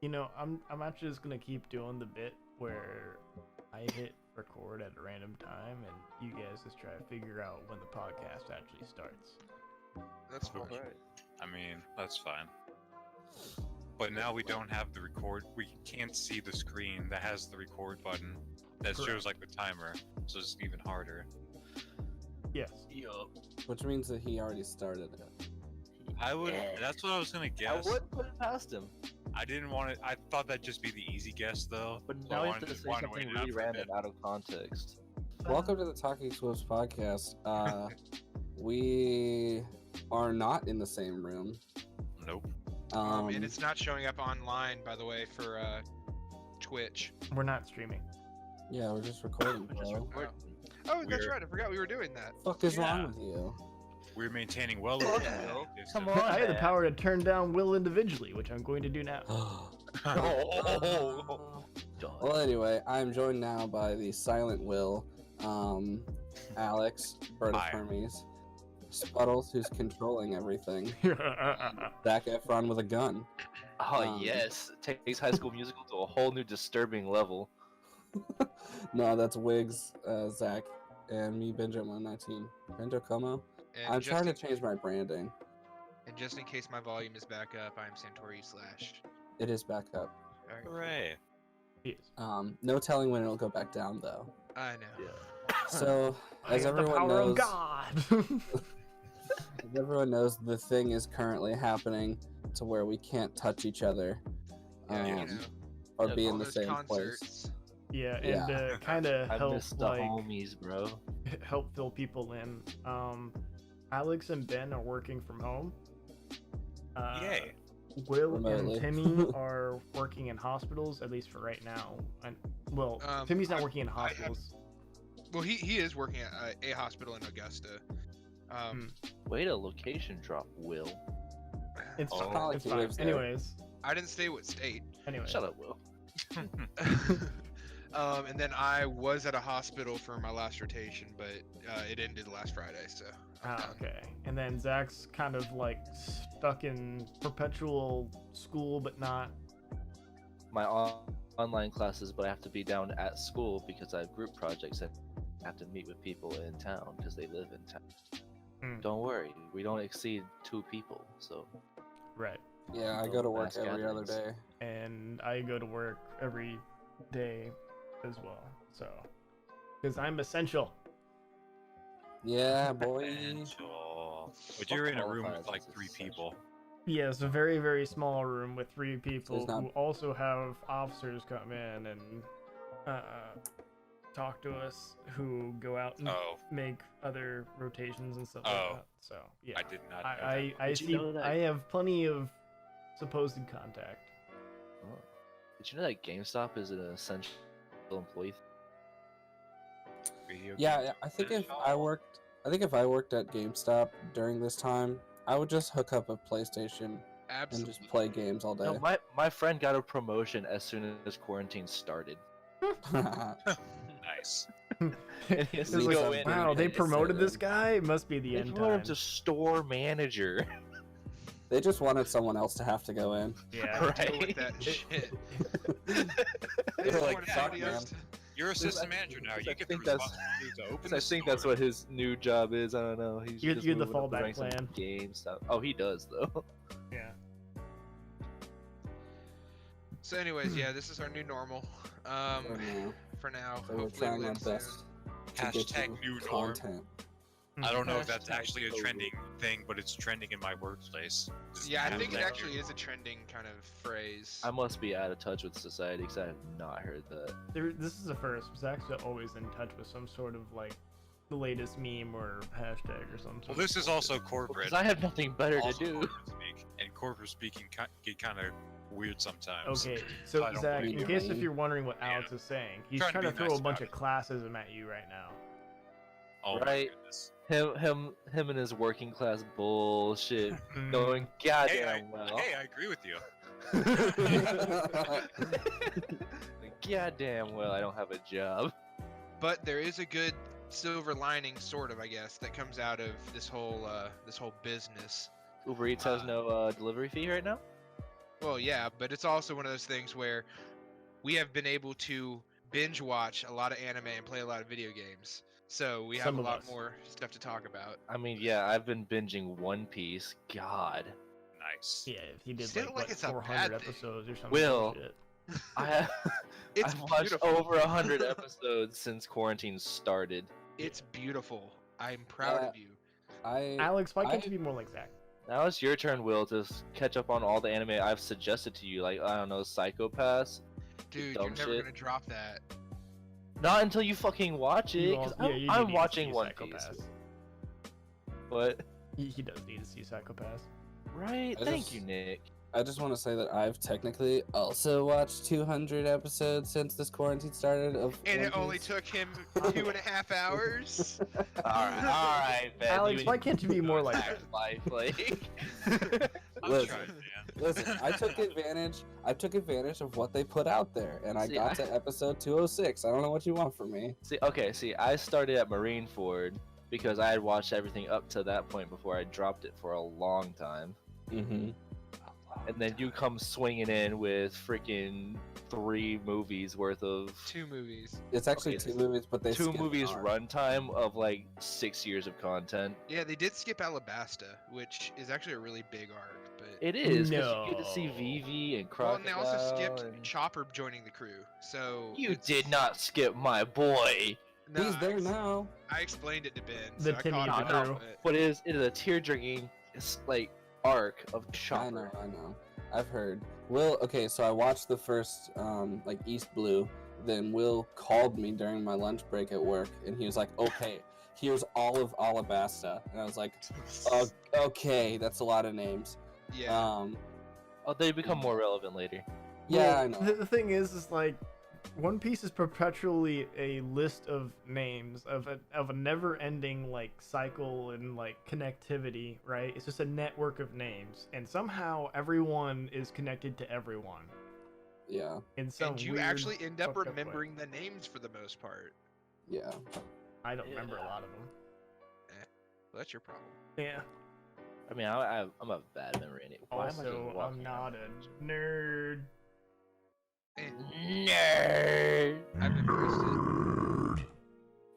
You know, I'm actually just gonna keep doing the bit where I hit record at a random time, and you guys just try to figure out when the podcast actually starts. That's fine. Alright. I mean, that's fine. But now we don't have the record. We can't see the screen that has the record button that Correct. shows like the timer, so it's even harder. Yes. Yup. Which means that he already started it. I would. Yeah. That's what I was gonna I guess. would put it past him, I didn't want it. I thought that'd just be the easy guess though. but so I now we have wanted to say wanted something wait it out really for a random bit. out of context. Welcome to the Talking Swifts podcast. We are not in the same room. Nope. And it's not showing up online, by the way, for Twitch. We're not streaming. Yeah, we're just recording, bro. Oh, that's We're- right. I forgot we were doing that. Fuck is Yeah. wrong with you? We're maintaining well Yeah. over the distance. Come on. I have the man. power to turn down Will individually, which I'm going to do now. Done. Well, anyway, I'm joined now by the Silent Will, Alex, Bird of Hi. Hermes, Spuddles, who's controlling everything, Zac Efron with a gun. Oh yes, takes High School Musical to a whole new disturbing level. No, that's Wiggs, Zach, and me, Benjo119. Benjo Como? And I'm just trying to in- change my branding. And just in case my volume is back up, I'm Santori Slash. It is back up. Alright. Hooray! Yes. No telling when it'll go back down, though. I know. So, I as have the everyone power knows, of God. as everyone knows, the thing is currently happening to where we can't touch each other, Yeah, you um, know, or Yeah, be all in the those same place. concerts. Yeah, Yeah. and kind of I help miss the like homies, bro. help fill people in. Alex and Ben are working from home. Yay! Will Remotely. and Timmy are working in hospitals, at least for right now. And well, Timmy's not working in I have- hospitals. Well, he is working at a hospital in Augusta. Way to location drop, Will. It's Oh. fine. Probably It's he fine. lives there. Anyways, I didn't say what state. Shut up, Will. And then I was at a hospital for my last rotation, but it ended last Friday, so I'm done. Okay. And then Zach's kind of like stuck in perpetual school, but not. My online classes, but I have to be down at school because I have group projects and have to meet with people in town because they live in town. Hmm. Don't worry, we don't exceed 2 people, so Right. Yeah, I go to work Mass every other gatherings. day. And I go to work every day as well. So, because I'm essential. Yeah, boy. Angel. But you're in a room with like 3 people. Yeah, it's a very, very small room with 3 people There's not- who also have officers come in and talk to us, who go out and Oh, make other rotations and stuff Oh. like that. So yeah, I did not. know I Did you see. know that- I have plenty of supposed contact. Oh. Did you know that GameStop is an essential employee? that. Video Yeah, games I think are if I all- worked at GameStop during this time, I would just hook up a PlayStation and Absolutely. just play games all day. No, my friend got a promotion as soon as quarantine started. Nice. And he has It's to Leave like, go some in. wow, and they just promoted sit this in. guy. It must be the They end promoted him time. to store manager. They just wanted someone else to have to go in. Yeah. Deal with Right? that shit. They're They just like, wanted "Fuck, somebody man." else to- You're I assistant manager now. You I get the think that's- responsibility to open I the think that's store. what his new job is. I don't know. He's You're- just you're the moving up the fallback ranks in plan. Game stuff. Oh, he does though. Yeah. So, anyways, yeah, this is our new normal. For now, So we're hopefully trying it'll our end soon. best to get Hashtag you new norm. content. Hmm. I don't know if that's Hashtag actually a COVID. trending thing, but it's trending in my workplace. Just Yeah, I think it hashtag actually new is a trending kind of phrase. I must be out of touch with society because I have not heard that. This is the first. Zach's always in touch with some sort of like the latest meme or hashtag or something. Well, this is also corporate. Because I have nothing better to Also do. corporate speak, and corporate speaking get kind of weird sometimes. Okay, so I don't Zach, believe in you. case if you're wondering what Alex is saying, he's Trying to trying to be throw nice a bunch about of classism at you right now. Oh Right. my goodness. Him and his working class bullshit. Mm. Knowing Hey, goddamn well. Hey, I agree with you. Goddamn well, I don't have a job. But there is a good silver lining, sort of, I guess, that comes out of this whole business. Uber Eats has no delivery fee right now. Well, yeah, but it's also one of those things where we have been able to binge watch a lot of anime and play a lot of video games. So we have Some a of lot us. more stuff to talk about. I mean, yeah, I've been binging One Piece. God, Nice. Yeah, he did Still like, like what, it's a 400 bad thing. episodes or something. Will. Shit. I have. It's I've watched beautiful. over 100 episodes since quarantine started. It's beautiful. I'm proud of you. Alex, why can't you be more like Zach? Now it's your turn, Will, to catch up on all the anime I've suggested to you. Like, I don't know, Psychopaths. Dude, dumb you're never shit. gonna drop that. Not until you fucking watch You it, because also- yeah, you I'm need to watching see One Psychopaths. Piece. What? He does need to see Psychopaths. Right? I Thank just- you, Nick. I just want to say that I've technically also watched 200 episodes since this quarantine started. And it only took him 2.5 hours. Alright, Ben. Alex, why can't you be more like that? Life, like... I'm Listen. trying, man. Listen, I took advantage of what they put out there, and I See, got to episode 206. I don't know what you want from me. See, I started at Marineford because I had watched everything up to that point before I dropped it for a long time. Mm-hmm. And then you come swinging in with freaking 3 movies worth of 2 movies. It's actually Okay, 2 movies, but they 2 skipped movies an arc. runtime of like 6 years of content. Yeah, they did skip Alabasta, which is actually a really big arc. But It is because you get to see No. Vivi and well, and Crocodile. they also skipped and- Chopper joining the crew. So You it's- did not skip my boy. No, He's there now. I explained it to Ben. The so I Timmy caught of him the up crew. on it. But it is a tear jerking like arc of I Chopper. know. I've heard. Will, okay, so I watched the first, like, East Blue. Then Will called me during my lunch break at work, and he was like, okay, here's all of Alabasta. And I was like, okay, that's a lot of names. Yeah. Oh, they become more relevant later. Yeah, Well, I know. The thing is like, One Piece is perpetually a list of names of a never-ending like cycle and like connectivity, right? It's just a network of names, and somehow everyone is connected to everyone Yeah, in some and you weird, actually end up fucked up way. remembering the names for the most part. yeah. I don't remember a lot of them. Well, that's your problem. Yeah. I mean, I'm a bad memory. Why am I just Also, walking I'm not around? a nerd. Nerd. I've embraced it.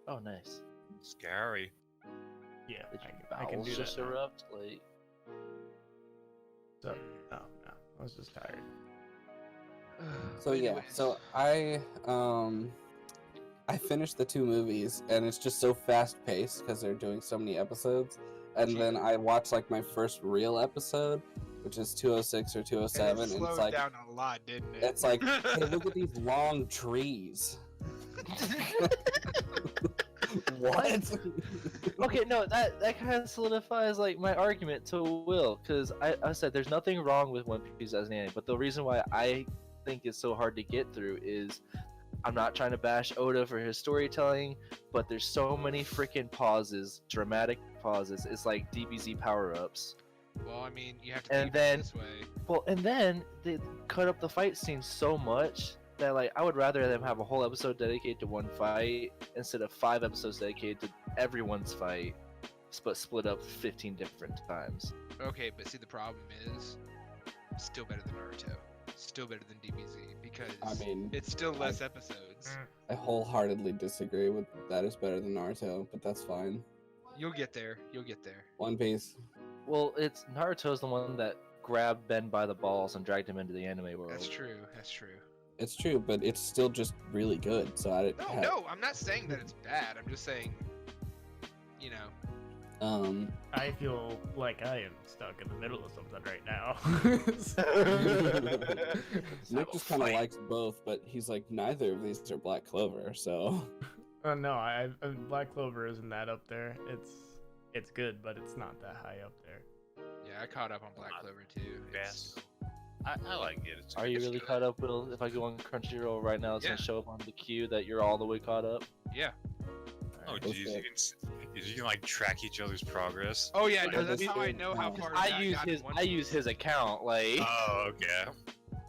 Oh, nice. Scary. Yeah, Did I your can bowels do just that. now. erupt? Like, So, no, I was just tired. So yeah, so I finished the 2 movies, and it's just so fast paced because they're doing so many episodes. And then I watched like my first real episode, which is 206 or 207, And it and slowed it's like down a lot, didn't it? it's like, hey, look at these long trees. What? okay, no, that kind of solidifies like my argument to Will, because I said there's nothing wrong with One Piece as an anime, but the reason why I think it's so hard to get through is I'm not trying to bash Oda for his storytelling, but there's so many freaking pauses, dramatic pauses. It's like DBZ power-ups. Well, I mean, you have to And keep then- it this way. Well, and then they cut up the fight scenes so much that like I would rather them have a whole episode dedicated to one fight instead of 5 episodes dedicated to everyone's fight, but split up 15 different times. Okay, but see, the problem is, still better than Naruto. Still better than DBZ because I mean, it's still less episodes. I wholeheartedly disagree with that is better than Naruto, but that's fine. You'll get there. You'll get there. One Piece. Well, it's Naruto's the one that grabbed Ben by the balls and dragged him into the anime world. That's true. That's true. It's true, but it's still just really good. So I No, I'm not saying that it's bad. I'm just saying, you know. I feel like I am stuck in the middle of something right now. Nick just kind of likes both, but he's like, neither of these are Black Clover, so. No, Black Clover isn't that up there. It's good, but it's not that high up there. Yeah, I caught up on Black Not Clover too. Best. I like it. It's, Are you it's really good. caught up, Will? If I go on Crunchyroll right now, it's Yeah. gonna show up on the queue that you're all the way caught up. Yeah. Oh Alright. jeez, you can like track each other's progress. Oh yeah, no, Because that's we- how I know how far I use his account. Like, Oh, okay.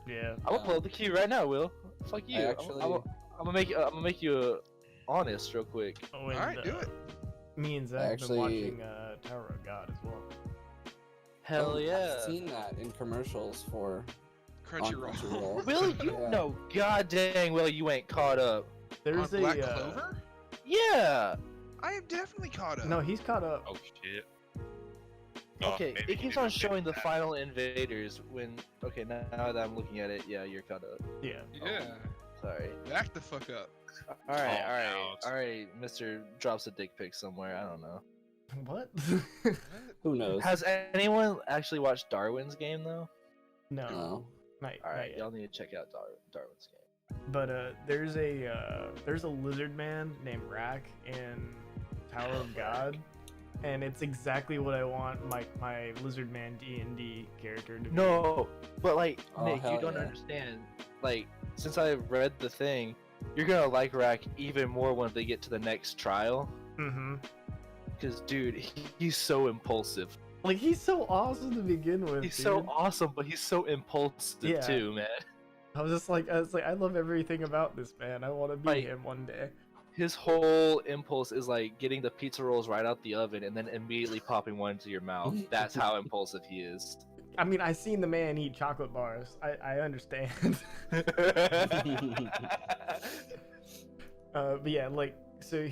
Yeah. I'm gonna pull up the queue right now, Will. Fuck you. actually- I'm gonna make you honest real quick. Oh, and, Alright, do it. Me and Zach actually- been watching Tower of God as well. Hell yeah. I've seen that in commercials for Crunchyroll. Will, you Yeah. know, god dang well you ain't caught up. There's On a Black Clover? Yeah. I am definitely caught up. no, he's caught up. Oh shit. Oh, Okay, maybe it he keeps didn't on think showing the that. final invaders when. Okay, now that I'm looking at it, yeah, you're caught up. Yeah. Yeah. Sorry. Back the fuck up. All right, Oh, all right, no, it's- all right. Mister drops a dick pic somewhere. I don't know. What? Who knows? Has anyone actually watched Darwin's game though? no. No. Not, All not right, yet. y'all need to check out Darwin's game. But there's a lizard man named Rack in Tower of God, and it's exactly what I want my lizard man D&D character to be. No, but like Oh, Nick, you hell don't yeah. understand. Like, since I read the thing, you're gonna like Rack even more when they get to the next trial. Mm-hmm. Cause dude, he's so impulsive. Like he's so awesome to begin with. He's dude. so awesome, but he's so impulsive Yeah. too, man. I was like, I love everything about this man. I want to be Like- him one day. His whole impulse is like getting the pizza rolls right out the oven and then immediately popping one into your mouth. That's how impulsive he is. I mean, I seen the man eat chocolate bars. I understand. But yeah, like, so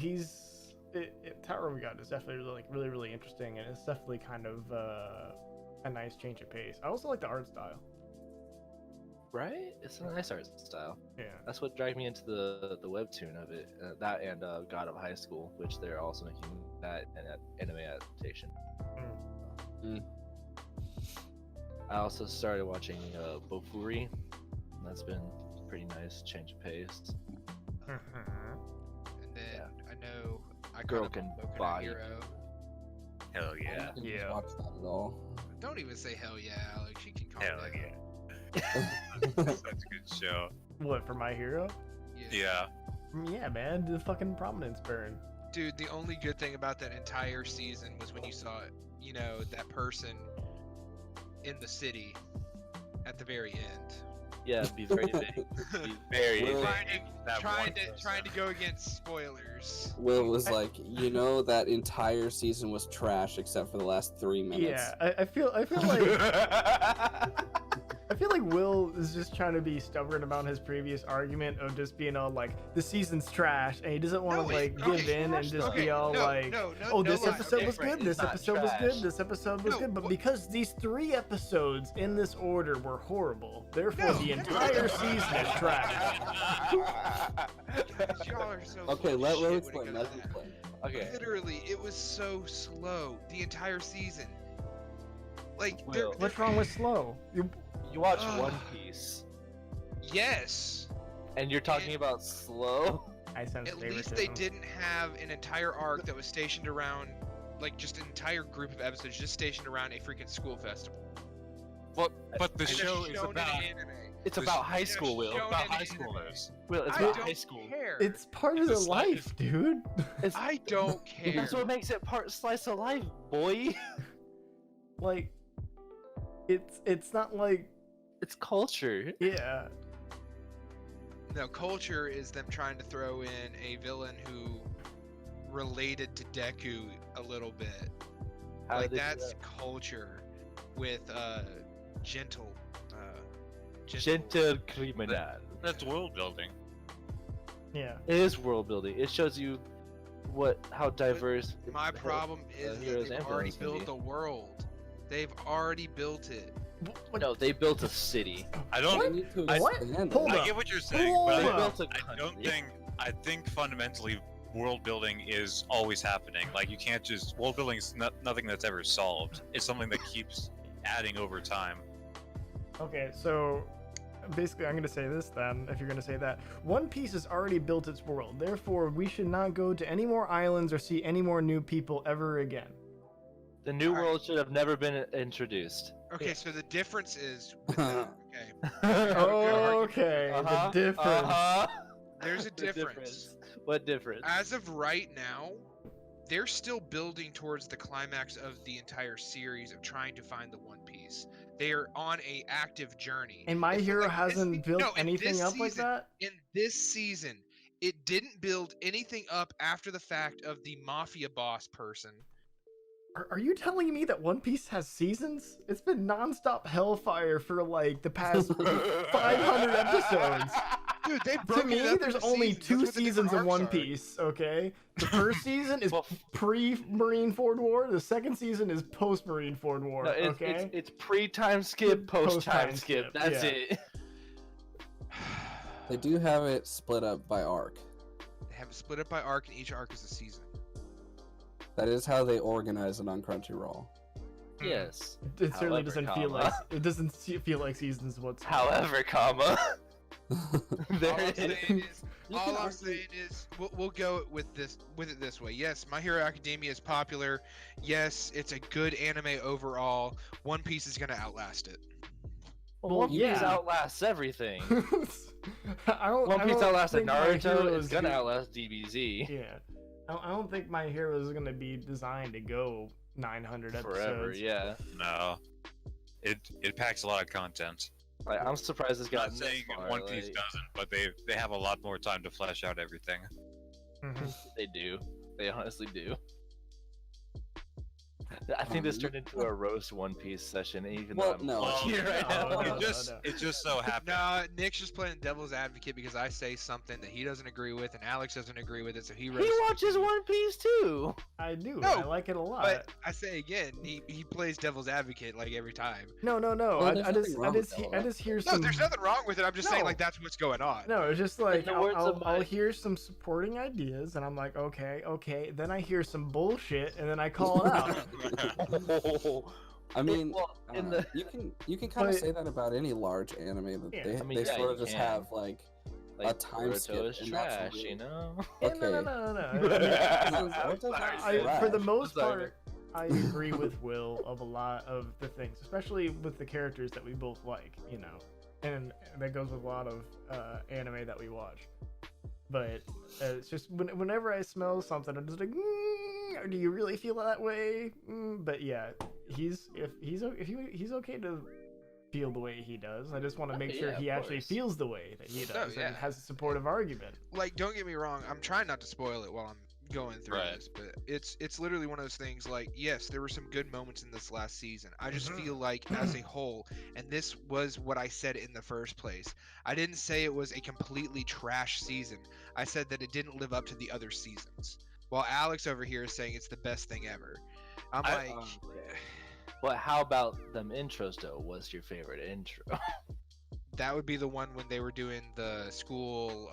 Tower of God is definitely like really interesting, and it's definitely kind of a nice change of pace. I also like the art style. Right? It's a nice art style. Yeah. That's what dragged me into the webtoon of it. That and God of High School, which they're also making that an anime adaptation. Mm. I also started watching Bofuri. That's been a pretty nice change of pace. And then Yeah. I know I Girl caught up can on Boku no body. Hero. Hell I yeah. didn't Yeah. watch that at all. Don't even say hell yeah, Alex. She can calm Hell down. yeah. That's such a good show. What, for My Hero? Yeah. Yeah, man, the fucking prominence burn. Dude, the only good thing about that entire season was when you saw, you know, that person in the city at the very end. Yeah, be very big. Be very Will- big. Trying to go against spoilers. Will was like, you know, that entire season was trash except for the last 3 minutes. Yeah, I feel like I feel like Will is just trying to be stubborn about his previous argument of just being all like, the season's trash, and he doesn't want to like give in and just be all like, oh, this episode was good, this episode was good, this episode was No, good, but what- because these 3 episodes in this order were horrible, therefore No, the no, entire no. season is trash. Y'all are so Okay, full of let Will shit explain. when it Let comes him to explain. Okay. Literally, it was so slow the entire season. Like, Will. What's wrong with slow? You watch Ugh. One Piece, yes. and you're talking about slow. I sense At least they favoritism. didn't have an entire arc that was stationed around, like, just an entire group of episodes just stationed around a freaking school festival. But the And it's show is shown in about anime. It's This- about high It's school, Will. shown about in high anime. schoolers. Will, it's I about don't high school. care. It's part of It's a the slice. life, dude. It's, I don't care. that's what makes it part slice of life, boy. Like, it's not like, It's culture. yeah. No, culture is them trying to throw in a villain who related to Deku a little bit. How Like did they do that's that? culture with gentle. Gentle criminal. That's world building. Yeah. It is world building. It shows you how diverse. My problem is heroes that they've and already villains can built be. the world. They've already built it. No, they built a city. I They don't. need to What? expand Hold it. up. I get what you're saying, Hold but They up. built a I don't country. think. I think fundamentally, world building is always happening. Like you can't just world building is nothing that's ever solved. It's something that keeps adding over time. Okay, so basically, I'm gonna say this then. If you're gonna say that, One Piece has already built its world. Therefore, we should not go to any more islands or see any more new people ever again. The new Alright. world should have never been introduced. Okay, Yeah. so the difference is with that, okay. Okay, Uh-huh, the difference. uh-huh. There's a The difference. What difference? As of right now, they're still building towards the climax of the entire series of trying to find the One Piece. They are on a active journey. And My It's Hero like- it's- hasn't built no, in anything this up like season- that? In this season, it didn't build anything up after the fact of the mafia boss person. Are you telling me that One Piece has seasons? It's been nonstop hellfire for like the past 500 episodes. Dude, they To broke me, it up there's into only seasons. That's 2 what the different seasons of arcs One are. Piece, okay? The first season is Well, pre-Marineford War, the second season is post-Marineford War, No, okay? it's pre-time skip, post-time Post-time skip. skip, That's yeah. it. They do have it split up by arc. They have it split up by arc, and each arc is a season. That is how they organize it on Crunchyroll. Yes. It certainly However, doesn't feel comma. like feel like seasons whatsoever. However, comma. There All I'm it saying is. is, You all can I'm argue- saying is, we'll go with it this way. Yes, My Hero Academia is popular. Yes, it's a good anime overall. One Piece is gonna outlast it. Well, One Piece yeah. outlasts everything. I One Piece don't outlasted think My Naruto. Hero It's is gonna good- outlast DBZ Yeah. I don't think My Hero is gonna be designed to go 900 episodes. forever. Yeah. No, it packs a lot of content. Like, I'm surprised it's I'm gotten not saying this far. One Piece like, doesn't, but they have a lot more time to flesh out everything. Mhm. They do. They honestly do. I think this turned into a roast One Piece session, even Well, though I'm no. watching it right No, now. no, It just so happened. Nah, Nick's just playing devil's advocate because I say something that he doesn't agree with, and Alex doesn't agree with it, so he He roasts me. watches One Piece too. I do. No, I like it a lot. But I say again, he plays devil's advocate like every time. No. Well, there's I nothing just wrong with all I that. just hear No, some. there's nothing wrong with it. I'm just saying No. like that's what's going on. No, it's just like the words of I'll my- hear some supporting ideas, and I'm like, okay. Then I hear some bullshit, and then I call it out. I mean, well, in the you can kind of But- say that about any large anime that Yeah, they, I mean, they yeah, sort of you just can. have like like, time Naruto skip, is and that's trash, really- you know. Yeah, Okay. no. What does that For the trash? most Sorry. part, I agree with Will of a lot of the things, especially with the characters that we both like, you know, and that goes with a lot of anime that we watch. But it's just whenever I smell something, I'm just like, do you really feel that way? But yeah, he's okay to feel the way he does. I just want to Oh, make sure yeah, he of actually course. feels the way that he does yeah. and has a supportive argument. Like, don't get me wrong. I'm trying not to spoil it while I'm going through Right. this, but it's literally one of those things. Like, yes, there were some good moments in this last season. I just Mhm. feel like as a whole, and this was what I said in the first place. I didn't say it was a completely trash season. I said that it didn't live up to the other seasons. While Alex over here is saying it's the best thing ever. I'm I- like, But how about them intros though? What's your favorite intro? that would be the one when they were doing the school,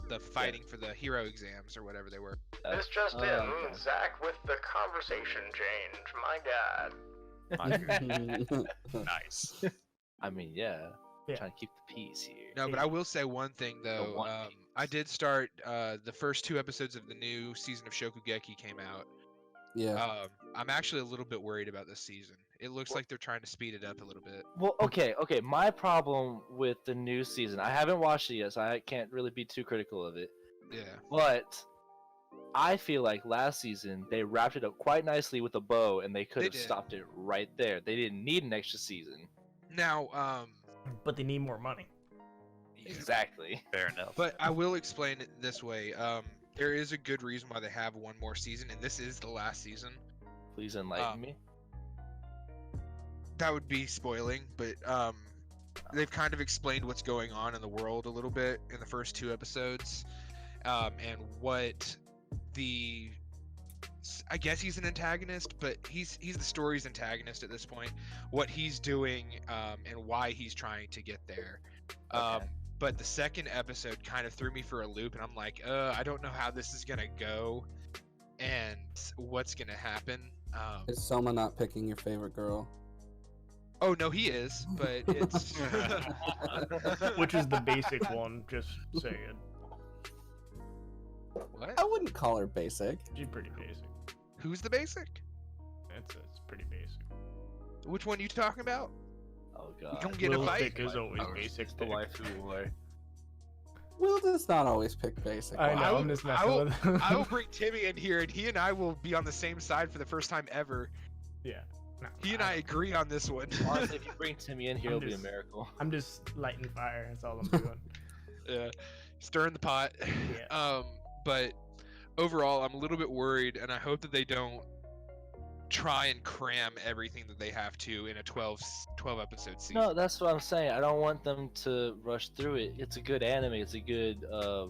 the fighting for the hero exams or whatever they were. This just Oh, in, okay. Zach with the conversation change. My God. Nice. I mean, yeah. Yeah. Trying to keep the peace here. No, but I will say one thing though. One I Piece. did start the first 2 episodes of the new season of Shokugeki came out. Yeah. I'm actually a little bit worried about this season. It looks like they're trying to speed it up a little bit. Well, okay. My problem with the new season, I haven't watched it yet, so I can't really be too critical of it. Yeah. But I feel like last season they wrapped it up quite nicely with a bow, and they could They have did. stopped it right there. They didn't need an extra season. Now, But they need more money. Exactly. Fair enough. but I will explain it this way. There is a good reason why they have one more season, and this is the last season. Please enlighten me. That would be spoiling, but they've kind of explained what's going on in the world a little bit in the first 2 episodes, and what I guess he's an antagonist, but he's the story's antagonist at this point. What he's doing, and why he's trying to get there. Okay. But the second episode kind of threw me for a loop, and I'm like, I don't know how this is gonna go, and what's gonna happen. Is Soma not picking your favorite girl? Oh no, he is, but it's Which is the basic one, just saying. what? I wouldn't call her basic. She's pretty basic. Who's the basic? It's pretty basic. Which one you talking about? Oh You god. don't get a Will's fight. pick is always Oh, basic. it's the pick. waifu war. Will does not always pick basic. I Wow. know, will- I'm just I messing will- with him. I will bring Timmy in here, and he and I will be on the same side for the first time ever. Yeah. No, He and I agree on this one. Honestly, if you bring Timmy in here, I'm it'll be a just- miracle. I'm just lighting fire. That's all I'm doing. Yeah, stirring the pot. Yeah. But overall, I'm a little bit worried, and I hope that they don't try and cram everything that they have to in a 12 episode season. No, that's what I'm saying. I don't want them to rush through it. It's a good anime. It's a good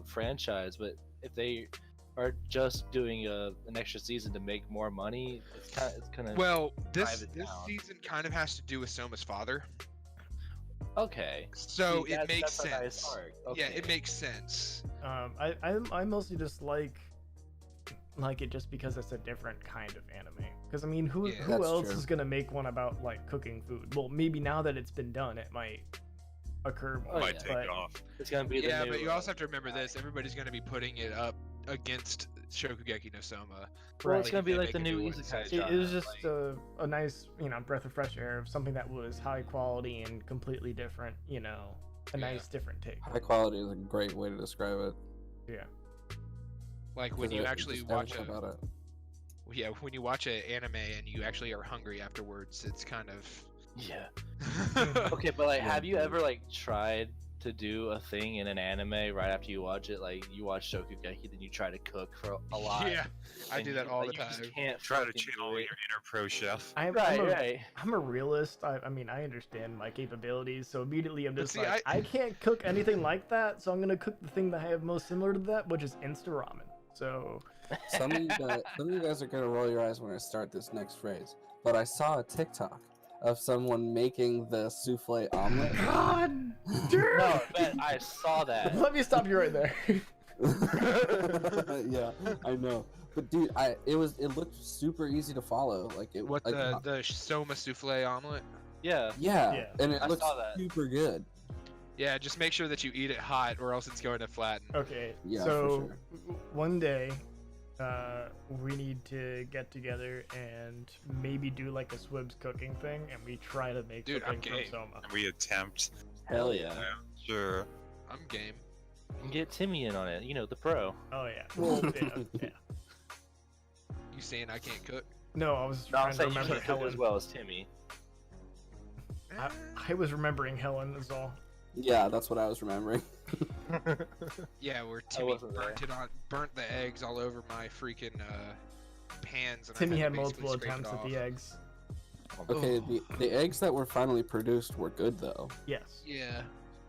franchise. But if they are just doing an extra season to make more money, it's kind of Well, drive this it this down. season kind of has to do with Soma's father, okay. so See, it that's- makes that's a nice sense. arc. Yeah, Okay. it makes sense. I mostly just like it just because it's a different kind of anime. Because I mean, who Yeah. who That's else true. is gonna make one about like cooking food? Well, maybe now that it's been done, it might occur more. Oh, Might yeah. take but off. It's gonna be the Yeah, new, but you also have to remember this: everybody's going to be putting it up against Shokugeki no Soma. Well, it's Right. gonna be They like make the a new new one, isekai so- it was genre, just like- a nice, breath of fresh air of something that was high quality and completely different. A Yeah. nice different take. High quality is a great way to describe it. Yeah. Like when 'cause you it- actually just watch everything about it. when you watch an anime and you actually are hungry afterwards, it's kind of. Yeah. Okay, but like, have you ever like tried to do a thing in an anime right after you watch it? Like, you watch Shokugeki, then you try to cook for a lot. Yeah, I and do you that just- all like, the you just time. can't Try to fucking do channel it. your inner pro chef. Right. I'm a realist. I mean, I understand my capabilities, so immediately I'm But just see, like, I can't cook anything like that, so I'm gonna cook the thing that I have most similar to that, which is Insta ramen. So Some of you guys are gonna roll your eyes when I start this next phrase. But I saw a TikTok of someone making the souffle omelet. God, dude. No, man, I saw that. Let me stop you right there. Yeah, I know. But dude, it looked super easy to follow. Like it. What like, the Soma souffle omelet? Yeah. Yeah, Yeah. and it I looks saw that. super good. Yeah, just make sure that you eat it hot, or else it's going to flatten. Okay, Yeah, so for one day, we need to get together and maybe do like a SWBZ cooking thing, and we try to make Dude, I'm something game. from Soma. And we attempt. Hell yeah. Sure. I'm game. And get Timmy in on it. You know, the pro. Oh yeah. Well, yeah. You saying I can't cook? No, I was No, I'm trying to saying you remember can't cook Helen. as well as Timmy. I was remembering Helen is all. Yeah, that's what I was remembering. Yeah, where Timmy wasn't there. burnt the eggs all over my freaking pans. And I Timmy had to basically multiple scrape it attempts at off. the eggs. Okay, the eggs that were finally produced were good though. Yes. Yeah.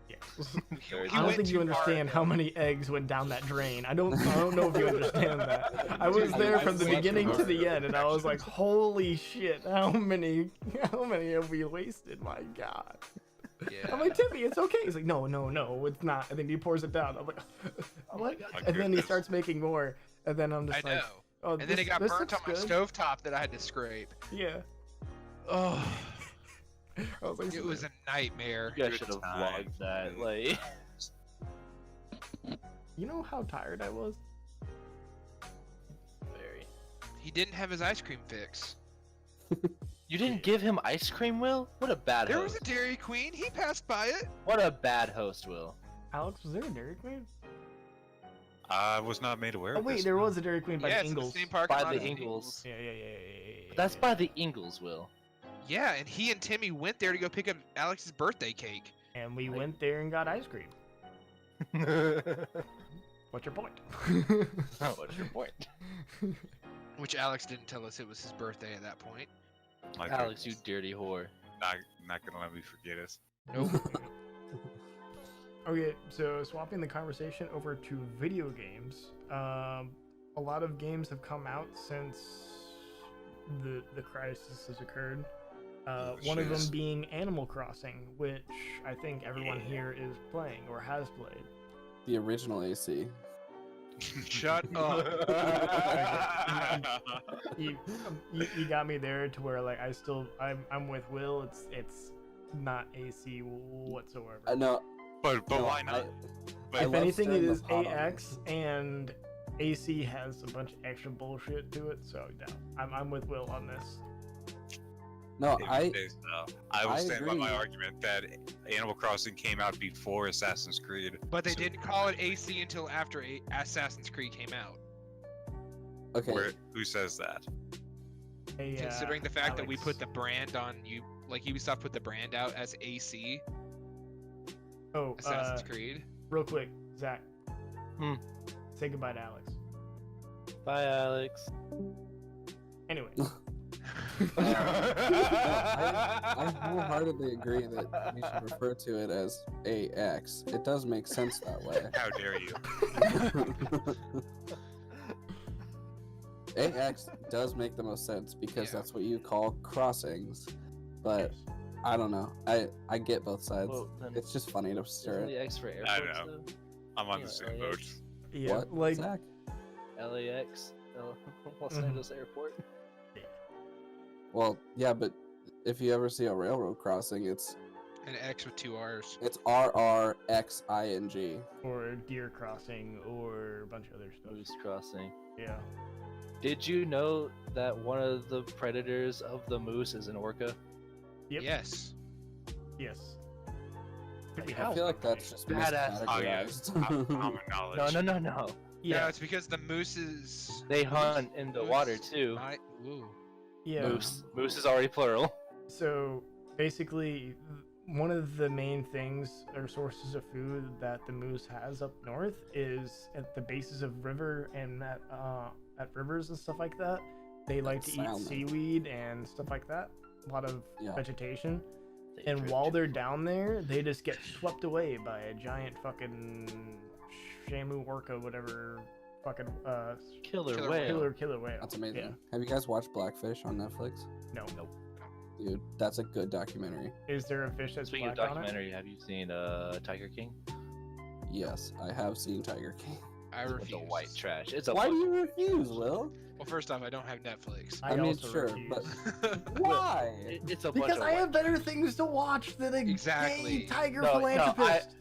Yes. Very I don't went think you too hard, understand how though. many eggs went down that drain. I don't know if you understand that. I was Dude, there I from the went beginning too to the hard. end, and I was like, "Holy shit! How many have we wasted? My God!" Yeah. I'm like, "Timmy, it's okay." He's like, "No, it's not." And then he pours it down. I'm like, "What?" My And then he goodness. starts making more, and then I'm I just know. like, "Oh, And then it got this burnt on looks my good." stovetop that I had to scrape. Yeah. Oh, I was like, it was a nightmare. You guys Good should have time. vlogged that. Like, You know how tired I was? very. He didn't have his ice cream fix. You didn't give him ice cream, Will? What a bad There was host. a Dairy Queen. He passed by it. What a bad host, Will. Alex, was there a Dairy Queen? I was not made aware Oh of wait, this. there was a Dairy Queen by Yeah, the it's in the Ingles. same parking By lot the as Ingles. Yeah. That's by the Ingles, Will. Yeah, and he and Timmy went there to go pick up Alex's birthday cake. And we went there and got ice cream. What's your point? What's your point? Which Alex didn't tell us it was his birthday at that point. My Alex, you goodness. dirty whore. Not gonna let me forget it. Nope. Okay, so swapping the conversation over to video games. A lot of games have come out since the crisis has occurred. One of them Jeez. being Animal Crossing, which I think everyone here is playing or has played. The original AC. Shut up. You got me there to where like I'm with Will. It's not AC whatsoever. I know. but no, why not? I If love anything, it stirring the is pot on AX, and AC has a bunch of extra bullshit to it. So yeah, I'm with Will on this. No, I will I stand by my agree. argument that Animal Crossing came out before Assassin's Creed. But they So didn't call it AC until after Assassin's Creed came out. okay. Who says that? Hey, Considering the fact that we Alex. put the brand on you, like Ubisoft put the brand out as AC, Oh, Assassin's Creed. real quick, Zach. Hmm. Say goodbye to Alex. Bye, Alex. Anyway, I wholeheartedly agree that you should refer to it as AX. It does make sense that way. How dare you? AX does make the most sense because Yeah. that's what you call crossings. But I don't know. I get both sides. Well, then It's just funny to stir isn't it. the X for I airports know. though? I'm on Yeah, the same boat. LAX. Yeah, What? like Zach? LAX, Los Mhm. Angeles Airport. Well, yeah, but if you ever see a railroad crossing, it's An X with 2 R's. RRXING. or deer crossing or a bunch of other stuff. Moose crossing. Yeah. Did you know that one of the predators of the moose is an orca? Yep. Yes. Yes. Like, I feel like that's just Badass. Oh, yeah. miscategorized. Common knowledge. No. No, Yeah. it's because the mooses. They hunt in the water too. Ooh. Yeah. Moose. Moose is already plural. So basically, one of the main things or sources of food that the moose has up north is at the bases of river and at rivers and stuff like that. They like to eat Salmon. seaweed and stuff like that. A lot of Yeah. vegetation. And while they're down there, they just get swept away by a giant fucking Shamu orca, whatever fucking killer Killer whale. killer whale. That's amazing. Yeah. Have you guys watched Blackfish on Netflix? No. Dude, that's a good documentary. Is there a fish that's Speaking of black on it? documentary, have you seen Tiger King? Yes, I have seen Tiger King. I With refuse. the white trash. It's a Why do book. you refuse, Will? Well, first off, I don't have Netflix. I mean, also sure, refuse. but why? It's a bunch Because of I have white better things to watch than a Exactly. gay tiger No, philanthropist.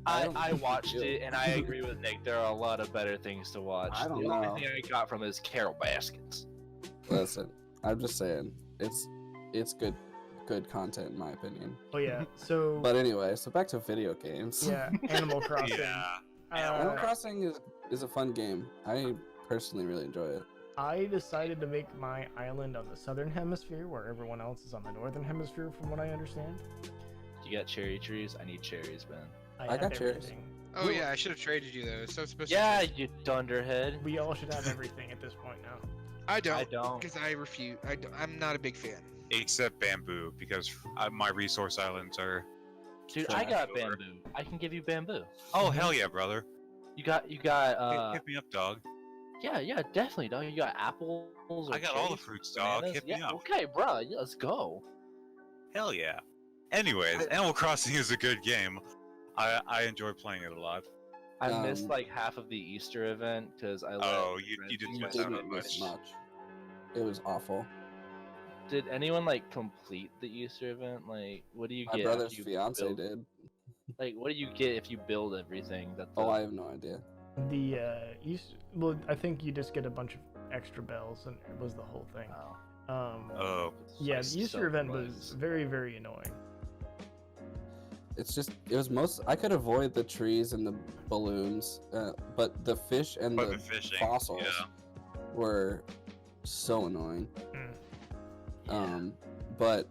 I watched it and I agree with Nick. There are a lot of better things to watch. I don't the know. only thing I got from is Carol Baskins. Listen, I'm just saying, it's good content in my opinion. Oh yeah. So But anyway, so back to video games. yeah, Animal Crossing. Yeah. Animal Uh, Crossing is a fun game. I personally really enjoy it. I decided to make my island on the southern hemisphere, where everyone else is on the northern hemisphere, from what I understand. You got cherry trees? I need cherries, man. I have got cherries. everything. Oh yeah, I should have traded you those. So supposed Yeah, to. you dunderhead. We all should have everything at this point now. I don't. I don't. Because I refuse. I'm not a big fan. Except bamboo, because my resource islands are. Dude, I got bamboo. I can give you bamboo. Oh hell yeah, brother! You got Hit me up, dog. yeah, definitely, dog. You got apples. Or I got all the cherries, fruits, dog. bananas? Hit me Yeah, up. okay, bro. Yeah, let's go. Hell yeah. Anyways, Animal Crossing is a good game. I enjoy playing it a lot. I missed Um, like half of the Easter event because I. Oh, let you friends didn't You play miss out it. didn't on miss much. much. It was awful. Did anyone like complete the Easter event? Like, what do you My get? brother's if you fiance build- did. Like, what do you get if you build everything? That the... Oh, I have no idea. The well, I think you just get a bunch of extra bells, and it was the whole thing. Oh. Oh, Yeah, It's the Easter so event fun. was very, very annoying. It's just it was most. I could avoid the trees and the balloons, but the fish and but the the fishing. fossils Yeah. were so annoying. Mm. But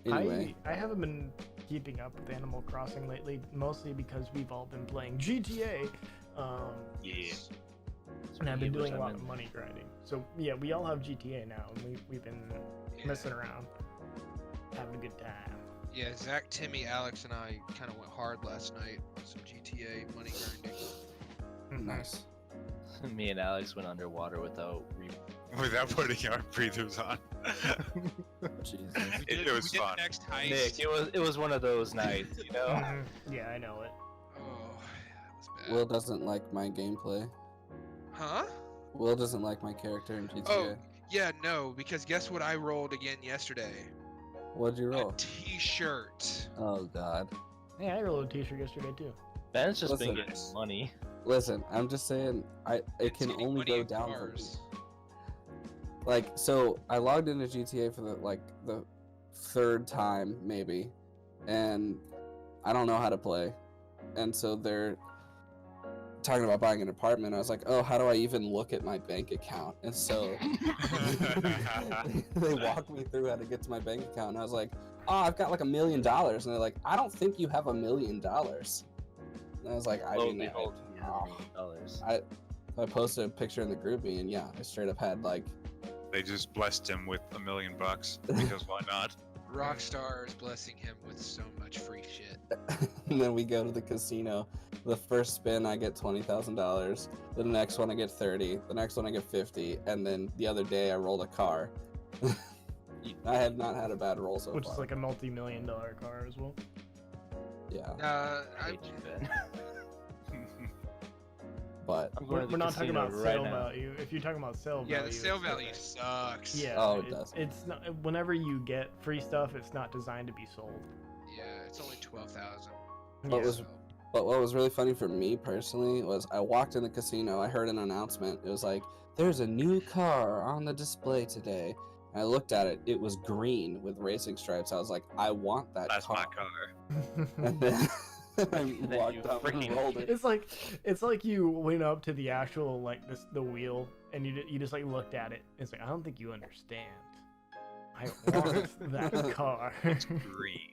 anyway, I haven't been keeping up with Animal Crossing lately, mostly because we've all been playing GTA. Yeah. And I've been Which doing a I'm lot in. of money grinding. So yeah, we all have GTA now, and we've been messing around, having a good time. Yeah, Zach, Timmy, Alex, and I kind of went hard last night on some GTA money grinding. Mhm. nice. Me and Alex went underwater without. Without putting our breathers on. Jesus. It was we did fun. the next heist. Nick, it was one of those nights, you know. Mhm. Yeah, I know it. Oh, that was bad. Will doesn't like my gameplay. Huh? Will doesn't like my character in GTA. Oh, yeah, no, because guess what I rolled again yesterday? What'd you A roll? t-shirt. Oh God. Hey, I rolled a t-shirt yesterday too. Ben's just been Listen. getting money. Listen, I'm just saying. It It's can getting only money go in down from cars. like so. I logged into GTA for the third time maybe, and I don't know how to play, and so they're talking about buying an apartment. I was like, oh, how do I even look at my bank account? And so they walked me through how to get to my bank account, and I was like, oh, I've got like $1 million, and they're like, I don't think you have $1 million. And I was like, I Lo mean, and behold, oh. $1 million. I posted a picture in the groupie, and yeah, I straight up had like They just blessed him with $1 million because why not? Rockstar is blessing him with so much free shit. And then we go to the casino. The first spin, I get $20,000. The next one, I get 30. The next one, I get 50. And then the other day, I rolled a car. I have not had a bad roll so Which far. is like a multi-million-dollar car as well. Yeah, I, but I'm going to the We're not talking casino about right sale now. value. If you're talking about sale yeah, value, the sale it's value different. sucks. Yeah. Oh, it does. It's not. Whenever you get free stuff, it's not designed to be sold. Yeah, it's only 12,000. What Yeah. was- but what was really funny for me personally was I walked in the casino. I heard an announcement. It was like, "There's a new car on the display today." And I looked at it. It was green with racing stripes. I was like, "I want that That's car." my car. And then I Then walked you up and freaking- rolled it. It's like you went up to the actual like the wheel and you just like looked at it. It's like, I don't think you understand. I want that car. Green.